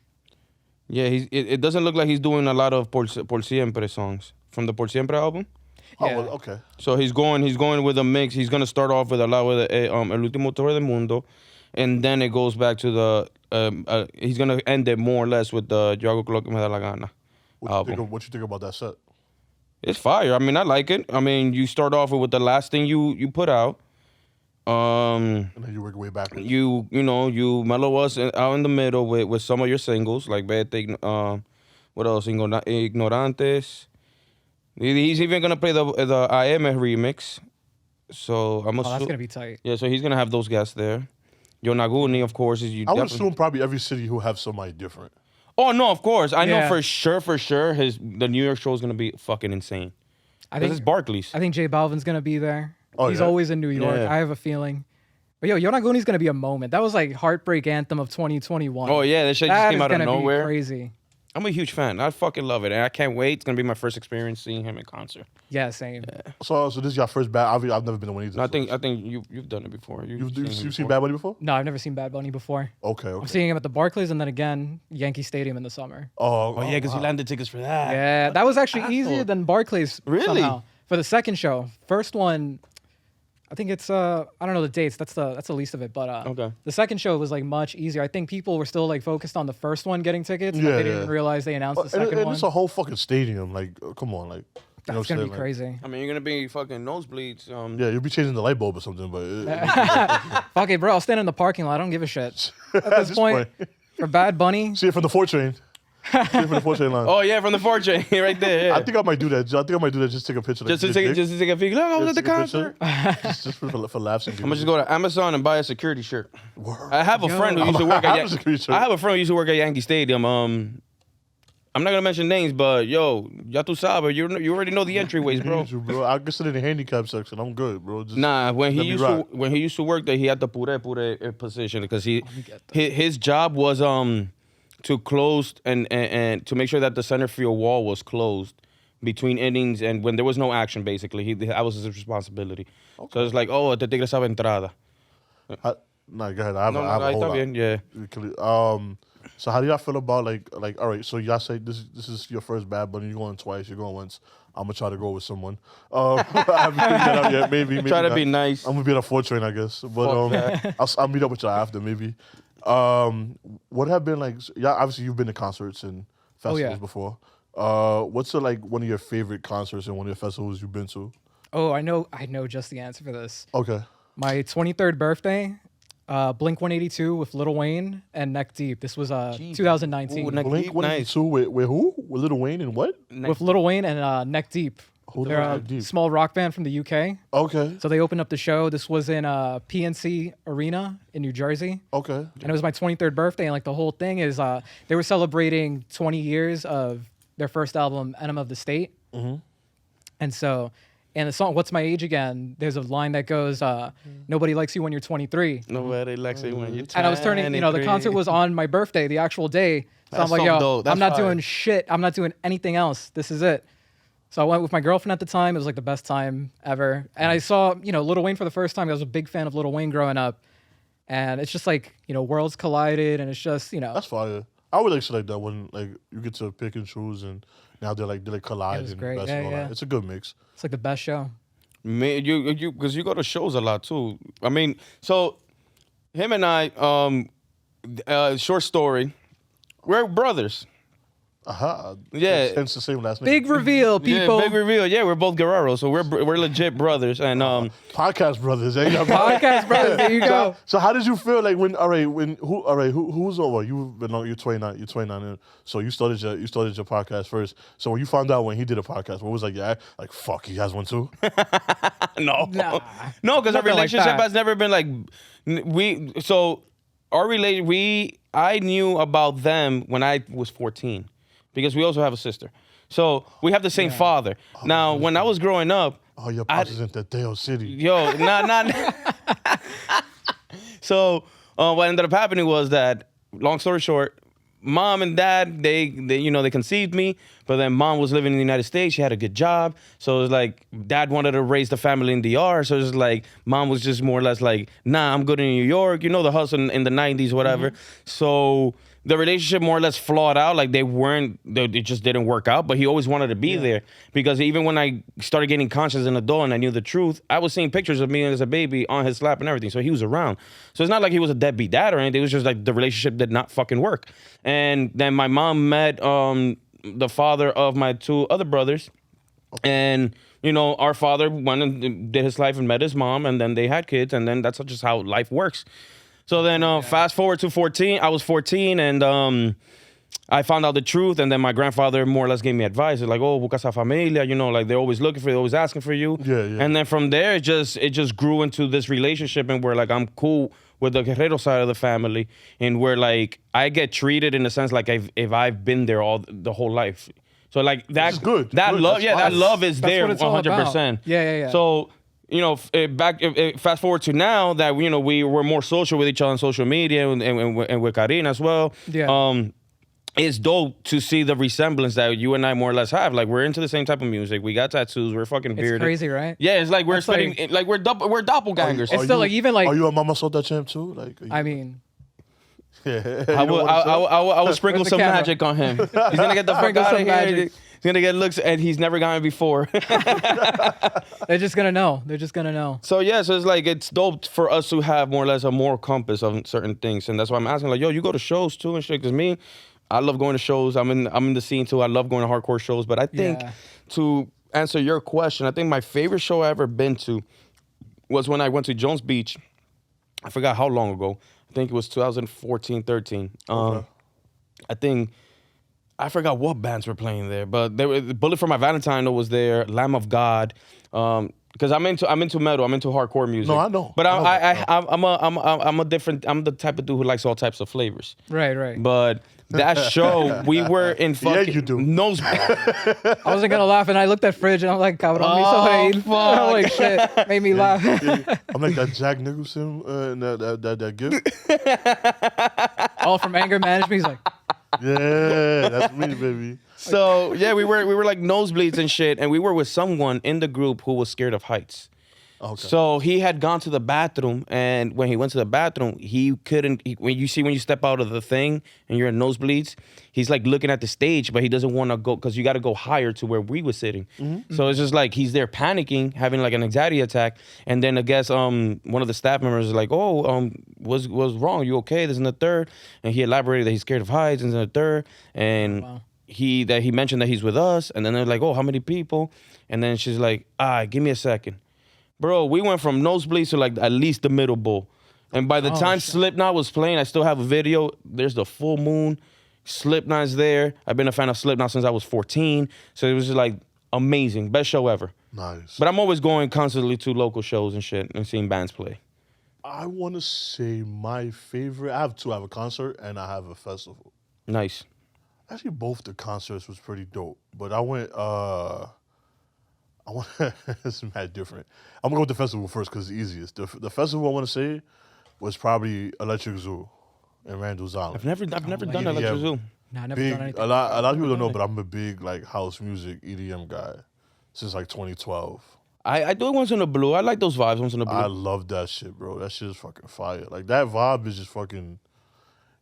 Yeah, it doesn't look like he's doing a lot of Por Siempre songs from the Por Siempre album. Oh, Yeah. well, okay. So he's going with a mix. He's gonna start off with a lot with El Último Tour del Mundo, and then it goes back to the. He's gonna end it more or less with the Yo hago lo que me da la gana album. What you think about that set? It's fire. I mean, I like it. I mean, you start off with the last thing you put out. And then you work your way backwards. You mellow us out in the middle with some of your singles like Vete, what else? Ignorantes. He's even gonna play the IM remix. So I'm Oh, that's assuming. gonna be tight. Yeah, so he's gonna have those guests there. Yonaguni, of course, is you. I would definitely- assume probably every city will have somebody different. Oh no, of course. I know Yeah. for sure. The New York show is gonna be fucking insane. I This think is Barclays. I think J Balvin's gonna be there. Oh, He's yeah? always in New York. Yeah. I have a feeling. But yo, Yonaguni's gonna be a moment. That was like heartbreak anthem of 2021. Oh yeah, that shit just That came is out of gonna be nowhere. crazy. I'm a huge fan. I fucking love it, and I can't wait. It's gonna be my first experience seeing him in concert. Yeah, same. So this is your first bad. I've never been to one either. No, I so- think you've done it before. you've seen Bad Bunny before? No, I've never seen Bad Bunny before. Okay. I'm seeing him at the Barclays and then again Yankee Stadium in the summer. Oh yeah, because wow. he landed tickets for that. Yeah, that was actually easier than Barclays. Really? Somehow. For the second show, first one, I think it's I don't know the dates. That's the least of it. But Okay. the second show was like much easier. I think people were still like focused on the first one getting tickets. Yeah, They didn't yeah. realize they announced the And, second and one. it's a whole fucking stadium. Like, come on, like. You know That's what gonna I'm be saying? crazy. I mean, you're gonna be fucking nosebleeds. Yeah, you'll be changing the light bulb or something, but Fuck it, bro. I'll stand in the parking lot. I don't give a shit. At this this point, for Bad Bunny, see it from the 4 train. See it from the 4 train line. Oh yeah, from the fortune right there. Yeah. I think I might do that. Just take a picture. just to take a peek. Look, I was at the concert. Just for laughs and I'm gonna just go to Amazon and buy a security shirt. Word. I have a friend who used to work I have at a security shirt. I have a friend who used to work at Yankee Stadium. I'm not gonna mention names, but yo, ya tu sabes, you already know the entryways, bro. Bro, I can sit in the handicap section. I'm good, bro. Just Nah, when he let me used rock. to when he used to work there, he had the pure position because get that. his job was to close and to make sure that the center field wall was closed between innings and when there was no action. Basically, that was his responsibility. So it's like, oh, te tigre sabe entrada. Nah, go ahead. I have No, a whole está lot. bien, yeah. So how do y'all feel about like all right? So y'all say this is your first Bad Bunny. You're going twice. You're going once. I'm gonna try to go with someone. I haven't figured that out yet. Maybe Try to not. be nice. I'm gonna be on a 4 train, I guess. But I'll meet up with y'all after maybe. What have been like? Yeah, obviously you've been to concerts and festivals yeah. before. What's like one of your favorite concerts and one of your festivals you've been to? oh, I know just the answer for this. Okay. My 23rd birthday, Blink 182 with Lil Wayne and Neck Deep. This was 2019. Ooh, Neck Blink Deep, 182 with who? With Lil Wayne and what? with Lil Wayne and Neck Deep. Who They're a deep? small rock band from the UK. Okay. So they opened up the show. This was in PNC Arena in New Jersey. Okay. And it was my 23rd birthday. And like the whole thing is they were celebrating 20 years of their first album, Enema of the State. Mm-hmm. And so, and the song, What's My Age Again? There's a line that goes, nobody likes you when you're 23. Nobody likes it when you're And I was turning, the concert was on my birthday, the actual day. So That's I'm like, so yo, dope. That's I'm not fire. doing shit. I'm not doing anything else. This is it. So I went with my girlfriend at the time. It was like the best time ever. And I saw, Lil Wayne for the first time. I was a big fan of Lil Wayne growing up. And it's just like, worlds collided. And it's just, That's fire. I would like to like that when like you get to pick and choose, and now they're like collide was and great. best Yeah, and all yeah. that. It's a good mix. it's like the best show. Man, you because you go to shows a lot too. I mean, so him and I, short story, we're brothers. Aha. Yeah. Hence the same last name. Big reveal, people. Yeah, big reveal. Yeah, we're both Guerrero, so we're legit brothers. And Podcast brothers. Eh? Podcast brothers. There you go. So how did you feel like when who's over? You've been on, you're 29, and so you started your podcast first. So when you found out when he did a podcast, what was like, yeah, like fuck, he has one too? no, Nah. no, because our Nothing like relationship that. has never been like I knew about them when I was 14, because we also have a sister. So we have the same father. Now, when I was growing up, Oh, your pops is in the Dale City. yo, not. So what ended up happening was that, long story short, mom and dad, they conceived me, but then mom was living in the United States. She had a good job. So it was like dad wanted to raise the family in DR. So it was like mom was just more or less like, nah, I'm good in New York. The hustle in the 90s, whatever. So the relationship more or less flawed out. Like it just didn't work out. But he always wanted to be there, because even when I started getting conscious as an adult and I knew the truth, I was seeing pictures of me as a baby on his lap and everything. So he was around. So it's not like he was a deadbeat dad or anything. It was just like the relationship did not fucking work. And then my mom met the father of my two other brothers. And, our father went and did his life and met his mom, and then they had kids, and then that's just how life works. So then fast forward to 14, I was 14, and I found out the truth, and then my grandfather more or less gave me advice. It's like, oh, buscas a familia, like they're always looking for you, they're always asking for you. Yeah, yeah. And then from there, it just grew into this relationship, and where like I'm cool with the Guerrero side of the family, and where like I get treated in a sense like if I've been there the whole life. So like that, Which is good. that Good. love, That's that fine. love is That's there what it's all about. 100%. Yeah. So, fast forward to now that we were more social with each other on social media and with Karina as well. Yeah. It's dope to see the resemblance that you and I more or less have. Like, we're into the same type of music. We got tattoos. We're fucking It's bearded. crazy, right? Yeah, it's like we're That's like- spitting, like we're doppelgangers. It's still like even like Are you a Mama Soda champ too? Like, I mean, yeah. I will sprinkle Where's the some camera? magic on him. He's gonna get the fuck Sprinkle out of some here. magic. He's gonna get looks, and he's never gotten before. they're just gonna know. They're just gonna know. So yeah, so it's like it's dope for us to have more or less a moral compass of certain things, and that's why I'm asking, like, yo, you go to shows too and shit? Because me, I love going to shows. I'm in the scene too. I love going to hardcore shows. But I think Yeah. to answer your question, I think my favorite show I ever been to was when I went to Jones Beach. I forgot how long ago. I think it was 2014, 13. Okay. I forgot what bands were playing there, but Bullet for My Valentine was there, Lamb of God. Because I'm into metal, I'm into hardcore music. No, I know. But I I'm the type of dude who likes all types of flavors. Right. But that show, we were in fucking Yeah, you do. nose. I wasn't gonna laugh, and I looked at Fridge, and I'm like, cabrón, me hizo reír. fuck. I'm like, shit, made me laugh. I'm like that Jack Nicholson and that gift. All from anger management. He's like, Yeah, that's me, baby. So yeah, we were like nosebleeds and shit, and we were with someone in the group who was scared of heights. Okay. So he had gone to the bathroom, and when he went to the bathroom, he couldn't. When you step out of the thing and you're in nosebleeds, he's like looking at the stage, but he doesn't want to go because you got to go higher to where we were sitting. Mm-hmm. So it's just like he's there panicking, having like an anxiety attack, and then I guess one of the staff members is like, what's wrong? You okay? This and the third, and he elaborated that he's scared of heights, and the third, and. Wow. He mentioned that he's with us, and then they're like, oh, how many people? And then she's like, give me a second. Bro, we went from nosebleeds to like at least the middle bowl. And by the time shit. Slipknot was playing, I still have a video. There's the full moon. Slipknot's there. I've been a fan of Slipknot since I was 14. So it was just like, Amazing. Best show ever. Nice. But I'm always going constantly to local shows and shit and seeing bands play. I want to say my favorite. I have two. I have a concert and I have a festival. Nice. Actually, both the concerts was pretty dope. But I went. It's mad different. I'm gonna go with the festival first because it's the easiest. The festival I want to say was probably Electric Zoo in Randall's Island. I've never done yeah. Electric Zoo. Nah, I never Big, done anything. a lot of people don't know, but I'm a big like house music EDM guy since like 2012. I do it once in a blue. I like those vibes once in a blue. I love that shit, bro. That shit is fucking fire. Like that vibe is just fucking.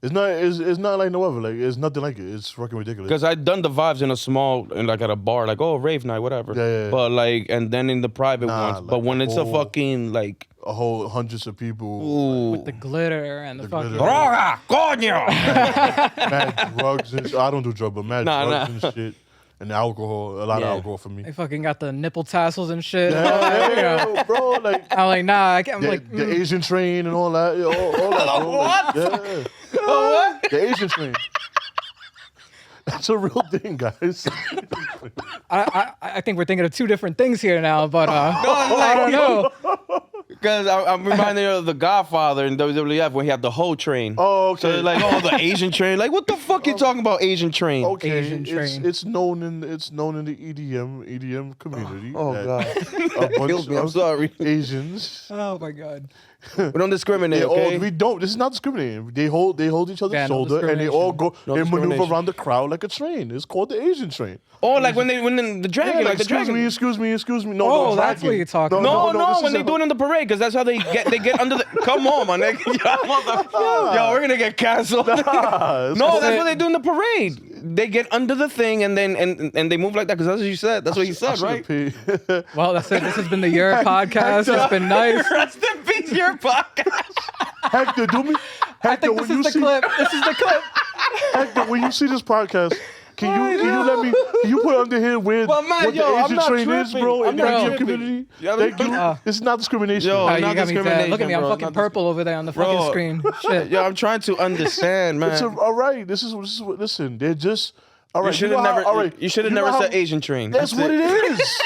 It's not like no other. Like it's nothing like it. It's fucking ridiculous. Because I've done the vibes in a small, and like at a bar, like, oh, rave night, whatever. Yeah. But like, and then in the private ones. like But when it's a whole- fucking, like, a whole hundreds of people, ooh. With the glitter and the fucking. glitter. Droga, coño! mad drugs and I don't do drugs, but mad drugs and shit. And alcohol, a lot of alcohol for me. They fucking got the nipple tassels and shit. Yeah, bro, like I'm like, nah, I can't. I'm like, the Asian train and all that. All that, bro. What? Like, yeah. What? The Asian train. That's a real thing, guys. I think we're thinking of two different things here now, but I don't know. Because I'm reminded of The Godfather in WWF when he had the whole train. Oh, okay. So it's like, oh, the Asian train. Like, what the fuck you talking about, Asian train? Okay, Asian train. it's known in the EDM community. Oh, that God. a bunch Kill me, I'm of sorry. Asians. Oh my god. We don't discriminate, okay? We don't. This is not discriminating. They hold each other's Yeah, no shoulder and they all go. No they maneuver discrimination. around the crowd like a train. It's called the Asian train. Oh, like when the dragon, Yeah, like the dragon. excuse me. No, Oh, no, that's dragon. what you're talking No, this when is they do it in the parade, because that's how they get under the. Come on, my nigga. Yo, we're gonna get canceled. No, that's what they do in the parade. They get under the thing and then and they move like that because that's what you said. That's what you said, right? Well, that's it. This has been the Yerrr podcast. It's been nice. Rest in peace, your podcast. Hector, do me. I Hector, think this is the clip. This is the clip. Hector, when you see this podcast, can you let me? Can you put under here where Well, man, what yo, the I'm Asian not train is, tripping. bro? I'm In the not EDM tripping. community. Yeah, Thank you. This is not discrimination. Yo, Oh, you not got me dead. discrimination, Look at me. I'm bro. fucking Not purple over there on the fucking Bro. screen. Shit. Yo, I'm trying to understand, man. All right. This is what. Listen, they're just. All right. You should have know how- never. all right, You should have know never how- said Asian train. That's what it is.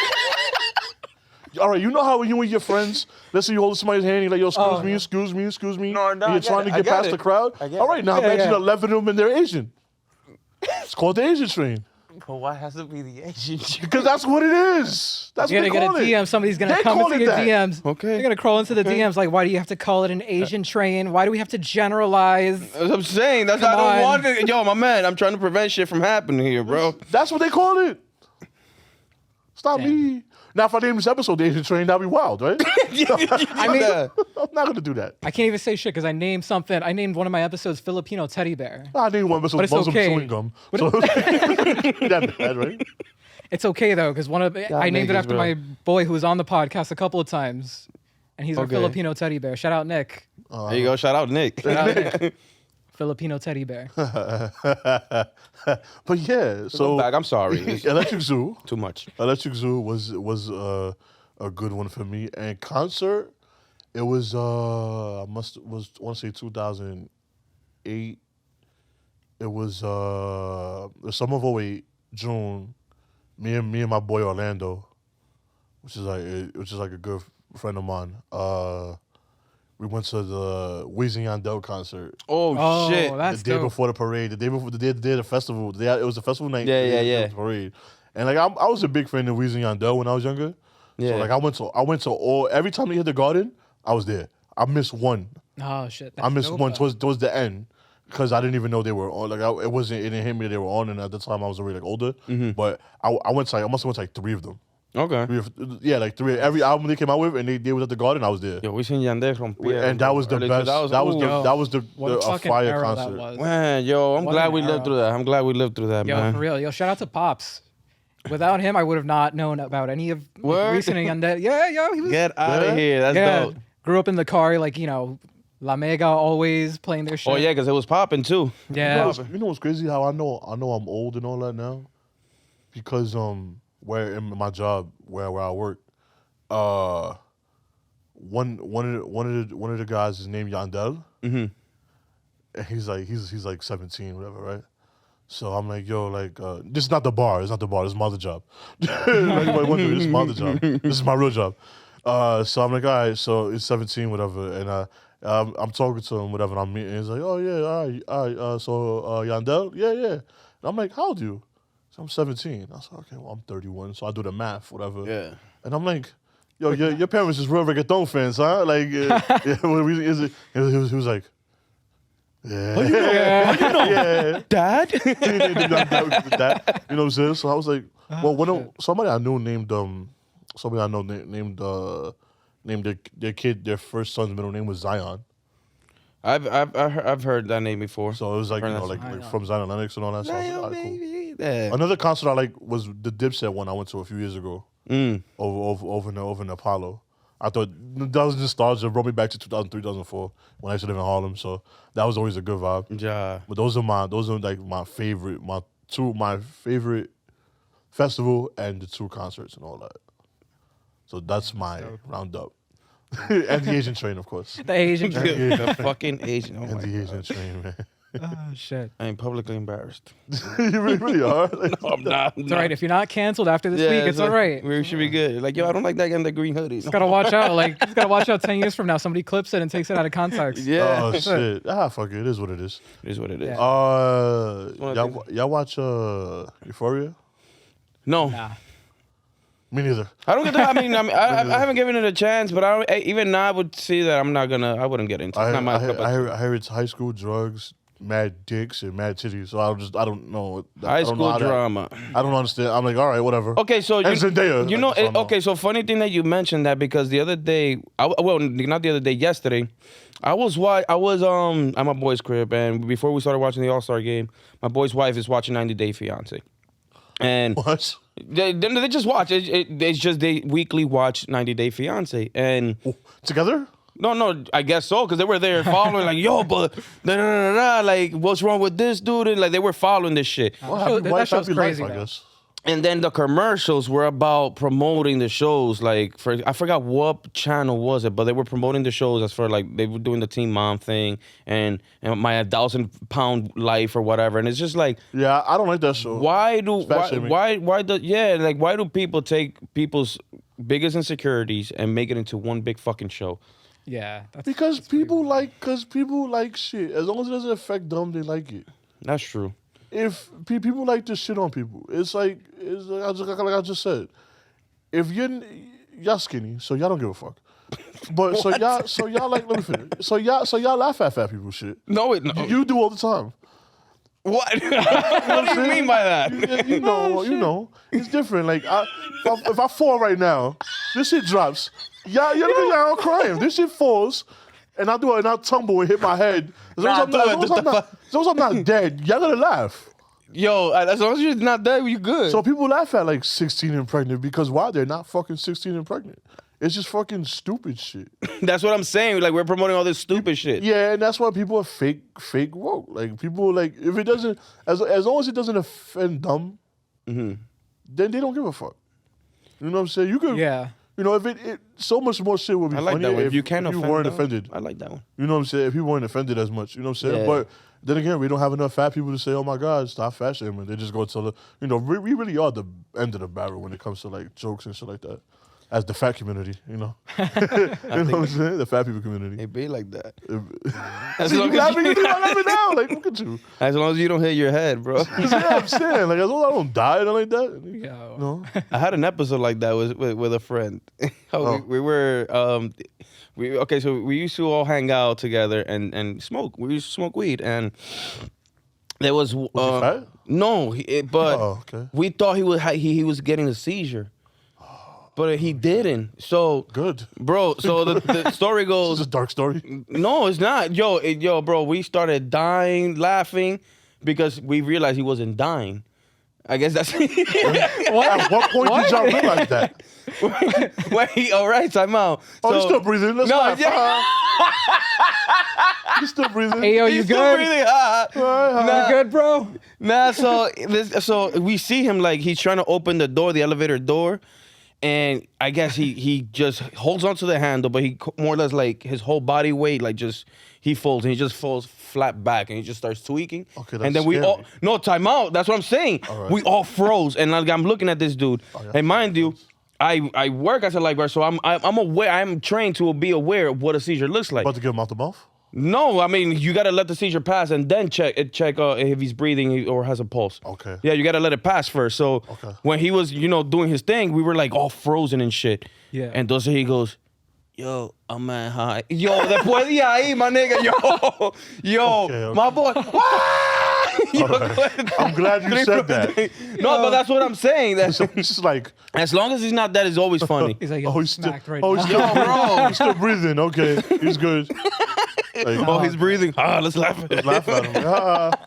All right, you know how when you and your friends, let's say you hold somebody's hand, you're like, yo, excuse me. No, and I you're get trying it. to I get get past it. the crowd. I get All right, now Yeah, imagine yeah. 11 of them and they're Asian. It's called the Asian train. But why has to be the Asian train? Because that's what it is. That's You're what gonna they get a call it. DM. Somebody's gonna They come call into it your that. DMs. Okay. They're gonna crawl into the DMs like, why do you have to call it an Asian train? Why do we have to generalize? That's what I'm saying. That's Come I don't on. want it. Yo, my man, I'm trying to prevent shit from happening here, bro. That's what they call it. It's not me. Now, if I name this episode the Asian train, that'd be wild, right? I mean, I'm not going to do that. I can't even say shit because I named something. I named one of my episodes Filipino teddy bear. I named one episode But it's Muslim okay. chewing gum. So, that bad, right? It's okay though because I named it niggas, after bro. my boy who was on the podcast a couple of times, and he's our Okay. Filipino teddy bear. Shout out Nick. There you go. Shout out Nick. Shout out Nick. Filipino teddy bear. But yeah, so back. I'm sorry. It's Electric Zoo. too much. Electric Zoo was a good one for me. And concert, it was I want to say 2008. It was the summer of 08, June. Me and my boy Orlando, which is like a good friend of mine. We went to the Weezy Yandel concert Oh, shit. the That's day dope. before the parade. The day of the festival. It was a festival night. Yeah, the day yeah, of the parade. And like I was a big fan of Weezy Yandel when I was younger. Yeah. So like I went to all every time they hit the Garden, I was there. I missed one. Oh shit. I missed dope, one though. towards the end because I didn't even know they were on. Like it didn't hit me that they were on, and at the time I was already like older. But I must have went to like 3 of them. Okay. Like 3. Every album they came out with, and they was at the Garden, I was there. Yo, we seen Yandel rompieron. And that was the Early best. 2000s. That was the What a a fucking fire era concert. that was. Man, yo, I'm What glad an we lived era. through that. I'm glad we lived through that, Yo, man. for real. Yo, shout out to Pops. Without him, I would have not known about any of Word? recent Yandel. Yeah, yo, he was. Get out Yeah. of here. That's yeah, dope. grew up in the car, like La Mega always playing their shit. Oh, yeah, because it was popping, too. Yeah. You know what's crazy? How I know I'm old and all that now, because where in my job where I work, one of the guys is named Yandel, Mm-hmm. and he's like 17, whatever, right? So I'm like, yo, like, this is not the bar. It's not the bar. This is my other job. Anybody wondering, this is my other job. This is my real job. So I'm like, all right, so it's 17, whatever. And I'm talking to him, whatever, and I'm meeting. He's like, oh, yeah, all right. So Yandel? Yeah, yeah. And I'm like, how old are you? So I'm 17. I was like, okay, well, I'm 31. So I do the math, whatever. Yeah. And I'm like, yo, your parents is real reggaeton fans, huh? Like, he was like, yeah. Yeah. Dad? Dad. You know what I'm saying? So I was like, well, somebody I knew named their kid, their first son's middle name was Zion. I've heard that name before. So it was like, like from Zion Lennox and all that. So I was like, all right, cool. Yeah. Another concert I like was the Dipset one I went to a few years ago. Over in Apollo. I thought that was nostalgia. It brought me back to 2003, 2004 when I used to live in Harlem. So that was always a good vibe. Yeah. But those are like my favorite festival and the 2 concerts and all that. So that's my roundup. And the Asian train, of course. The Asian trip. The fucking Asian. Oh And my the God. Asian train, man. Oh, shit. I am publicly embarrassed. You really are. Like, No, I'm not. It's all right. If you're not canceled after this week, it's all right. We should be good. Like, yo, I don't like that guy in the green hoodie. Just gotta watch out. Like, just gotta watch out 10 years from now. Somebody clips it and takes it out of context. Yeah. oh shit. Fuck it. It is what it is. It is what it is. Yeah. Y'all watch Euphoria? No. Nah. Me neither. I don't get that. I haven't given it a chance, but even now I would see that I wouldn't get into it. It's not my cup of tea. I hear it's high school drugs, mad dicks, and mad titties. So I don't know. High school drama. I don't understand. I'm like, all right, whatever. Okay, so And Zendaya, you know, like, so I'm okay, so funny thing that you mentioned that because the other day, not the other day, yesterday, I was at my boy's crib, and before we started watching the All-Star game, my boy's wife is watching 90 Day Fiance, and What? they just watch it's just they weekly watch 90 Day Fiance, and Together? no, I guess so, because they were there following, like, yo, but like, what's wrong with this dude? And like, they were following this shit. Well, that show's happy crazy, life, I though. guess. And then the commercials were about promoting the shows. Like, I forgot what channel was it, but they were promoting the shows as for, like, they were doing the Teen Mom thing and my 1,000-pound life or whatever. And it's just like, Yeah, I don't like that show. why do people take people's biggest insecurities and make it into one big fucking show? Yeah. Because people like shit. As long as it doesn't affect them, they like it. That's true. If people like to shit on people, it's like like I just said. If y'all skinny, so y'all don't give a fuck. But so y'all like, let me finish. So y'all laugh at fat people shit. No. You do all the time. What? What do you mean by that? You know, it's different. Like if I fall right now, this shit drops. Y'all look at y'all crying. This shit falls, and I do it, and I tumble and hit my head. As long as I'm not dead, y'all gonna laugh. Yo, as long as you're not dead, you good. So people laugh at like 16 and pregnant because why? They're not fucking 16 and pregnant. It's just fucking stupid shit. That's what I'm saying. Like, we're promoting all this stupid shit. Yeah, and that's why people are fake woke. Like people like if it doesn't as long as it doesn't offend them, then they don't give a fuck. You know what I'm saying? You could You know, if it so much more shit would be I like funny that one. if you can't you offend weren't them, offended. I like that one. You know what I'm saying? If people weren't offended as much, you know what I'm saying? Yeah. But then again, we don't have enough fat people to say, "Oh my God, stop fat shaming." They just go to the, we really are the end of the barrel when it comes to like jokes and shit like that. As the fat community, you know, you know what I'm saying? The fat people community. It be like that. See, you laughing now? Like, look at you. As long as you don't hit your head, bro. Yeah, I'm saying, like, as long as I don't die or like that. Yo. No. I had an episode like that with a friend. We were so we used to all hang out together and smoke. We used to smoke weed, and there was Was he fat? no, but okay. we thought he was getting a seizure, but he didn't. So Good. bro. So the story This goes. is a dark story. No, it's not. Yo, bro, we started dying, laughing, because we realized he wasn't dying. I guess that's... At what point did y'all realize that? Wait, all right, time out. Oh, you're still breathing. Let's laugh. yeah. You're still breathing. Hey, yo, you He's still good? breathing. You good, bro? So we see him like he's trying to open the door, the elevator door, and I guess he just holds onto the handle, but he more or less like his whole body weight like just he folds and he just falls flat back and he just starts tweaking. Okay, that's and then we scary. all no time out. That's what I'm saying. All right. We all froze, and like I'm looking at this dude, yeah. and mind you, I work as a lifeguard, so I'm aware. I'm trained to be aware of what a seizure looks like. About to get him out the mouth? No, I mean you gotta let the seizure pass and then check if he's breathing or has a pulse. Okay. Yeah, you gotta let it pass first. So when he was doing his thing, we were like all frozen and shit. Yeah. And entonces he goes, "Yo, I'm man high. Yo, después de ahí, my nigga. Yo, Okay. my boy." Yo, right. I'm glad you said that. No, but that's what I'm saying. That's So it's just like, as long as he's not dead, it's always funny. He's like, oh, he's still, smacked right oh, now. he's still, bro, he's still breathing. Okay, he's good. Like, Oh, he's breathing. Let's laugh. laugh at him.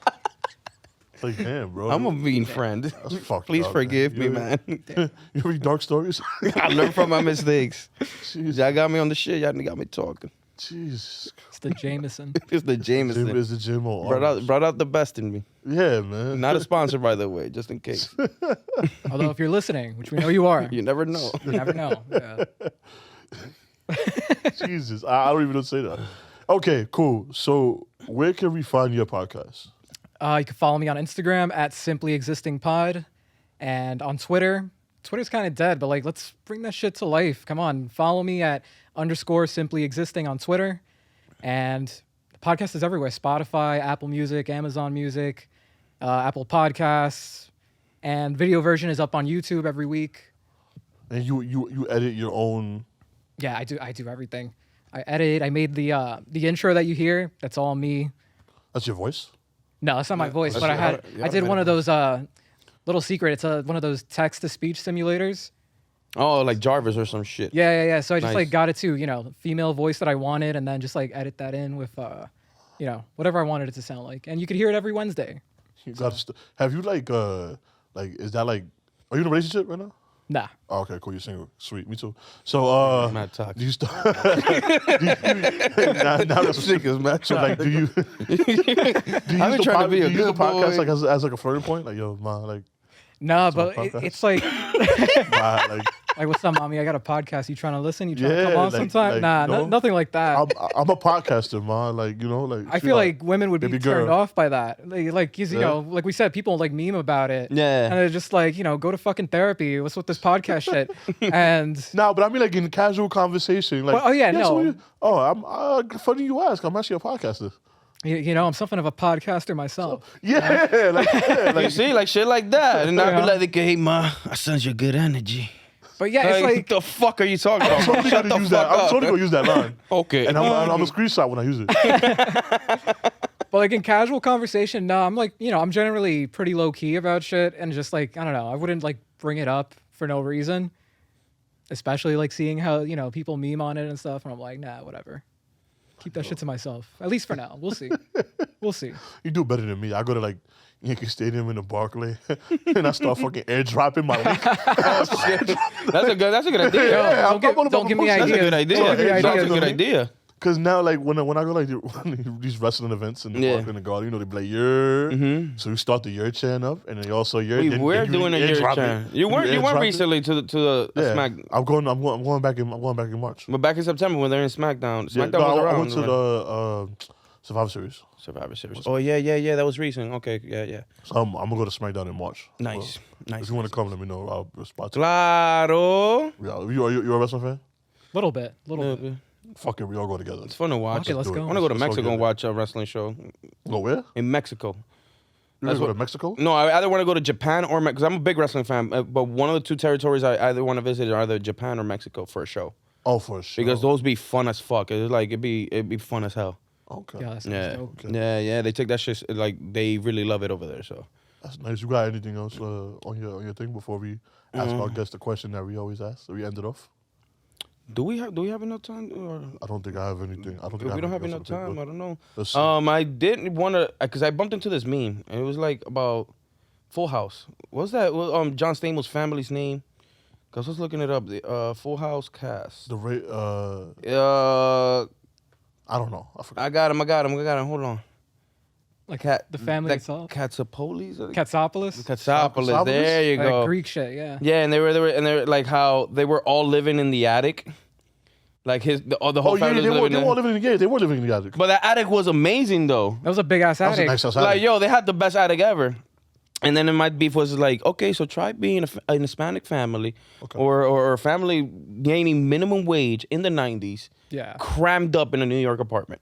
It's like, damn, bro. I'm a mean friend. That's fucked Please up, forgive me, man. man. You read dark stories? I learn from my mistakes. Jeez. Y'all got me on the shit. Y'all got me talking. Jesus. It's the Jameson. It's the Jameson. Jim is the gym on Brought out the best in me. Yeah, man. Not a sponsor, by the way, just in case. Although if you're listening, which we know you are, You never know. you never know. Yeah. Jesus. I don't even know to say that. Okay, cool. So where can we find your podcast? You can follow me on Instagram at simplyexistingpod, and on Twitter. Twitter's kind of dead, but like, let's bring that shit to life. Come on, follow me at _simplyexisting on Twitter, and the podcast is everywhere: Spotify, Apple Music, Amazon Music, Apple Podcasts, and video version is up on YouTube every week. And you edit your own. Yeah, I do everything. I edit. I made the intro that you hear. That's all me. That's your voice? No, that's not my voice, but I did one of those little secret. It's one of those text to speech simulators. Oh, like Jarvis or some shit. Yeah. So I just Nice. like got it to female voice that I wanted, and then just like edit that in with whatever I wanted it to sound like, and you could hear it every Wednesday. You got have you like is that like, are you in a relationship right now? Nah. Oh, okay, cool. You're single. Sweet. Me too. So Mad toxic. do you start? now that's Sick as mad so like, do you? Do you I've been trying to be a do you use the good podcast boy. like as like a flirting point? Like, yo, ma, like, Nah, So but podcast? it's like ma, like like what's up, mommy? I got a podcast. You trying to listen? You trying to Yeah, come on like- sometime? like, Nah, no. nothing like that. I'm a podcaster, ma. Like, like I she feel like women would be baby turned girl. off by that. Like you know, like we said, people like meme about it. Yeah. And they're just like, go to fucking therapy. What's with this podcast shit? And No, but I mean like in casual conversation. Like, Well, oh, yeah, no. so I'm funny you ask. I'm actually a podcaster. I'm something of a podcaster myself. Yeah, like You see, like shit like that. And I'd Yeah. be like, hey, ma, I send you good energy. But yeah, it's Like, like the fuck are you talking about? I'm Shut the use fuck that. I'm up. totally gonna use that line. Okay. And I'm a screenshot when I use it. But like in casual conversation, no, I'm like, I'm generally pretty low key about shit, and just like, I don't know, I wouldn't like bring it up for no reason. Especially like seeing how, people meme on it and stuff, and I'm like, nah, whatever. Keep that shit to myself. At least for now. We'll see. We'll see. You do better than me. I go to like Yankee Stadium in the Barclay, and I start fucking airdropping my link. That's a good idea. Yeah, I'm don't gonna give me post that. That's a good ideas. idea. Don't give me That's a ideas. good idea. Cause now, like when I go like these wrestling events in the Yeah. park in the garden, they be like Yerrr. So you start the Yerrr chant up, and then you also Yerrr. then We're you doing a airdrop year it. turn. You went airdrop it. recently to the Yeah, Smack. I'm going back in March. But back in September when they're in SmackDown. Yeah, SmackDown no, was I around. went to the Survivor Series. Survivor Series. Oh yeah. That was recent. Okay, yeah. So I'm gonna go to SmackDown in March. Nice, So nice. if you want to come, let me know. I'll respond to Claro. Yeah, you a wrestling fan? Little bit. Little bit. Fuck it, we all go together. It's fun to watch. Okay, let's do it. go. I want to go to Let's go Mexico get and it. watch a wrestling show Go where? in Mexico. You That's wanna go what- to Mexico? No, I either want to go to Japan or because I'm a big wrestling fan. But one of the two territories I either want to visit are either Japan or Mexico for a show Oh, for sure. because those be fun as fuck. It's like it'd be fun as hell. Okay, Yeah, that sounds Yeah, dope. yeah. They take that shit like they really love it over there. So that's nice. You got anything else on your thing before we ask our guest the question that we always ask? So we end it off. do we have enough time? Or I don't think I have anything. I don't think if I we don't have anything enough else on time, the I don't know. Let's see. I didn't want to because I bumped into this meme and it was like about Full House. What's that? John Stamos' family's name? Cause I was looking it up. The Full House cast. The rate. I I don't know. I forgot. got him. Hold on. Like the family itself. Katsopolis? Katsopolis. Katsopolis. There you go. Greek shit, yeah. Yeah, and they were like how they were all living in the attic. Like the whole family they was living were all living in the attic. They were living in the attic. But the attic was amazing though. That was a big ass That was a attic. nice ass Like, attic. yo, they had the best attic ever. And then my beef was like, okay, so try being a Hispanic family or a family gaining minimum wage in the 90s, Yeah. crammed up in a New York apartment.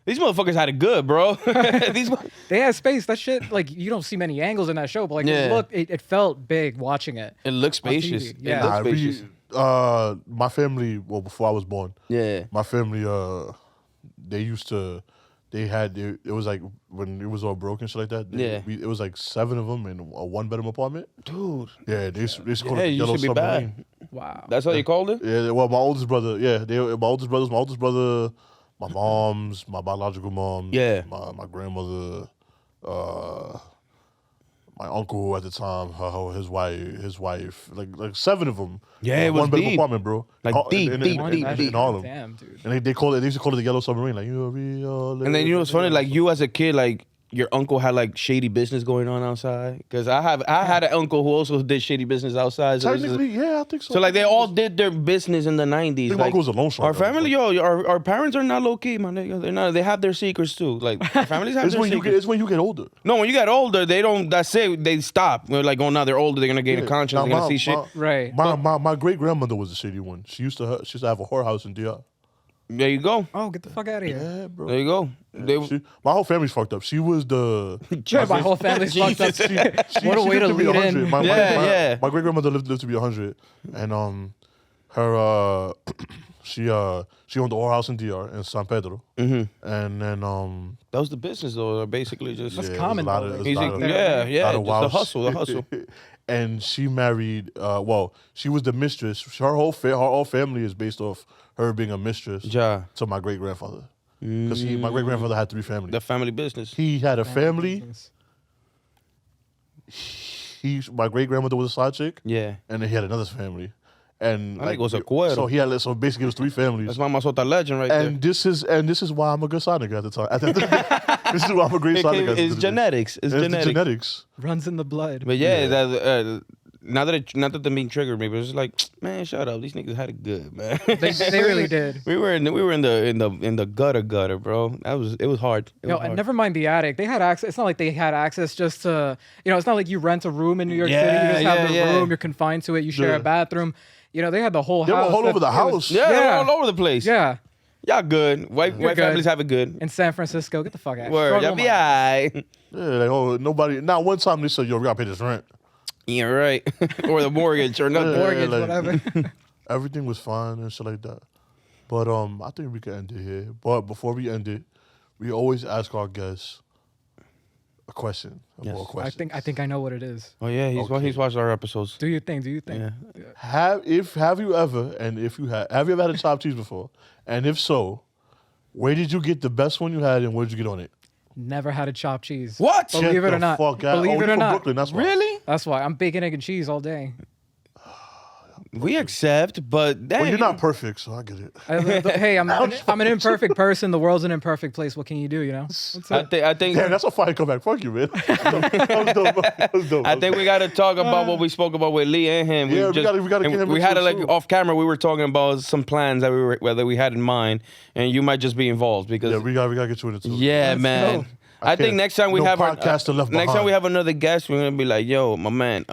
These motherfuckers had it good, bro. They had space. That shit, like, you don't see many angles in that show, but like, it felt big watching it. It looks spacious. TV. Yeah. It looks spacious. My family, well, before I was born, Yeah. my family, it was like when it was all broken shit like that. It was like 7 of them in a 1-bedroom apartment. Dude. Yeah, they used to call it You Yellow should be Submarine. bad. Wow. That's how you called it? Yeah, well, my oldest brother, my oldest brother, my mom's, my biological mom, my grandmother, my uncle at the time, his wife, like 7 of them. Yeah, it was 1-bedroom deep. apartment, bro. Like deep. In Harlem. Damn, dude. And they used to call it the Yellow Submarine, like And then you know what's funny? Like you as a kid, like your uncle had like shady business going on outside. Because I had an uncle who also did shady business outside. So Technically, yeah, I think so. So like they all did their business in the 90s. I think my Like, uncle was a loan shark. our family, our parents are not low key, man. They're not. They have their secrets too. Like our families have It's their when secrets. it's when you get older. No, when you get older, they don't. That's it. They stop. We're like, oh, now they're older. They're gonna gain a conscience. Now, They're gonna see shit. Right. My great grandmother was a shady one. She used to have a whorehouse in DR. There you go. Oh, get the fuck out of here. Yeah, bro. There you go. My whole family's fucked up. She was the. Yeah, my whole family's fucked up. What a way to lived be lead 100. in. My great grandmother lived to be 100, and her she owned the whorehouse in DR in San Pedro, and then That was the business though. Basically, just That's yeah, common, it was a lot though. of- He's it was a lot of- yeah. lot of Just the wild hustle. and she married. She was the mistress. Her whole family is based off her being a mistress Ja. to my great grandfather. Because my great grandfather had 3 families. The family business. He had a family. My great grandmother was a side chick. Yeah. And then he had another family. And I think it was a cuero. So basically it was 3 families. That's Mama Sota legend right And this is why I'm a good side nigga at the time. At the end of the day, this is why I'm a great side nigga. there. It's genetics. It's the genetics. genetics. Runs in the blood. But yeah, that, not that they're being triggered me, but it's just like, man, shut up. These niggas had it good, man. They really did. We were in the gutter, bro. It was hard. It was And hard. never mind the attic. They had access. It's not like they had access just to, it's not like you rent a room in New York City. You just have the room. You're confined to it. You share a bathroom. They had the whole They were house. all over the house. Yeah, they were all over the place. Yeah. Y'all good. White good. families have it good. In San Francisco, get the fuck out. Word. Y'all be alright. Yeah, like, nobody. Not one time they said, yo, we gotta pay this rent. Yeah, right. Or the mortgage or nothing. Mortgage, like- whatever. Everything was fine and shit like that. But I think we can end it here. But before we end it, we always ask our guests a question. Yes. More questions. I think I know what it is. Oh yeah, he's watched our episodes. Do you think? Yeah. Have you ever had a chopped cheese before? And if so, where did you get the best one you had and where did you get on it? Never had a chopped cheese. What? Believe Get it the or not. fuck out. Believe Oh, it you or from not. Brooklyn, that's why. Really? That's why I'm bacon, egg, and cheese all day. We accept, but dang. Well, you're not perfect, so I get it. Hey, I'm an imperfect person. The world's an imperfect place. What can you do? What's I up? think Damn, that's a fire comeback. Fuck you, man. That was dope. I think we got to talk about what we spoke about with Lee and him. Yeah, we gotta and get him We into had it it like too. off camera. We were talking about some plans that we had in mind, and you might just be involved because Yeah, we gotta get you in it too. yeah, Let's man. go. I think can't- next time we no have podcaster left next time behind. we have another guest, we're gonna be like, yo, my man,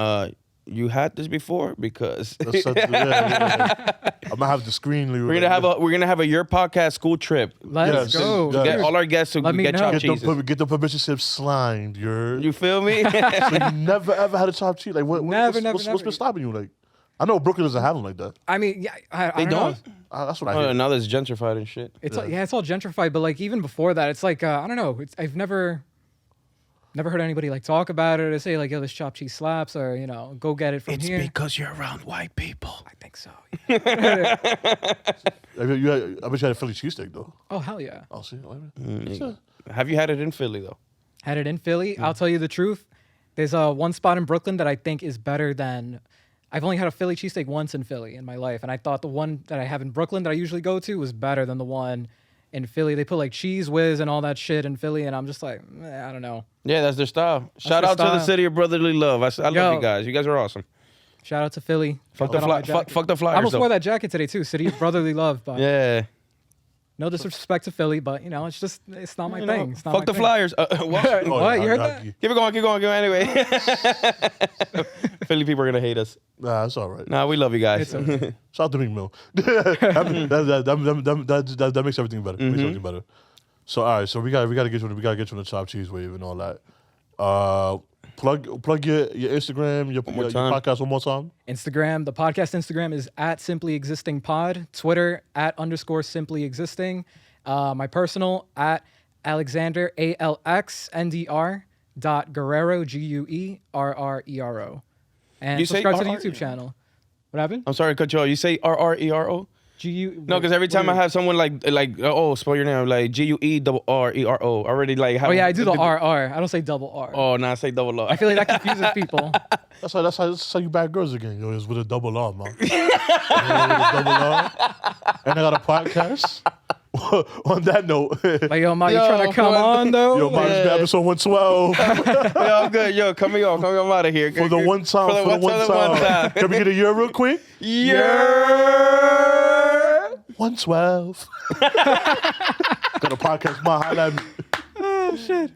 you had this before because I'm gonna have the screen. we're gonna have a Your Podcast school trip. Let's Yes, go. yes. Get dude. all our guests to Let me get know. chopped Get cheeses. get the permission slip signed. You feel me? So you never ever had a chopped cheese? Like Never, what's never. been stopping you? Like I know Brooklyn doesn't have them like that. I mean, yeah, I They don't don't? know. That's what I Oh, hear. now that's gentrified and shit. It's it's all gentrified, but like even before that, it's like I don't know. I've never heard anybody like talk about it or say like, yo, this chopped cheese slaps, or go get it from here. because you're around white people. I think so. I bet you had a Philly cheesesteak though. Oh hell yeah. I'll see. Sure. Have you had it in Philly though? Had it in Philly. I'll tell you the truth. There's one spot in Brooklyn that I think is better than. I've only had a Philly cheesesteak once in Philly in my life, and I thought the one that I have in Brooklyn that I usually go to was better than the one in Philly. They put like Cheese Whiz and all that shit in Philly, and I'm just like, I don't know. Yeah, that's their style. Shout their out to the style. city of brotherly love. I love Yo. you guys. You guys are awesome. Shout out to Philly. Fuck Got the on my fly, fuck, jacket. fuck the I flyers. almost though. wore that jacket today too. City of brotherly love, but Yeah. no disrespect to Philly, but you know, it's not my You know, thing. It's not fuck my the thing. flyers. What? Oh, What? yeah, You heard I- that? Keep it going. Anyway. Philly people are going to hate us. Nah, it's all right. Nah, we love you guys. It's okay. Shout out to Meek Mill. That makes everything better. Makes everything better. So all right, so we gotta get you on the Chop Cheese wave and all that. Plug your Instagram, your more time. podcast one more time. Instagram, the podcast Instagram is at Simply Existing Pod. Twitter at _Simply Existing. My personal at Alexander ALXNDR.Guerrero GUERRERO. And You say subscribe to the RR? YouTube channel. What happened? I'm sorry to cut you off. You say RRERO? No, because every time I have someone like spell your name like GUERRERO. Already like. Oh yeah, I do the RR. I don't say double R. Oh, nah, I say double R. I feel like that confuses people. That's how you bad girls again. Yo, it's with a double R, man. With a double R. And I got a podcast. On that note, Like, yo, Ma, you Yo, trying to come what? on though? yo, man, it's been episode 112. Yo, I'm good. Yo, come on out of here. For the one time, For the one time. Can we get a year real quick? Yerrr. 112. Got a podcast, my highlight. Oh shit.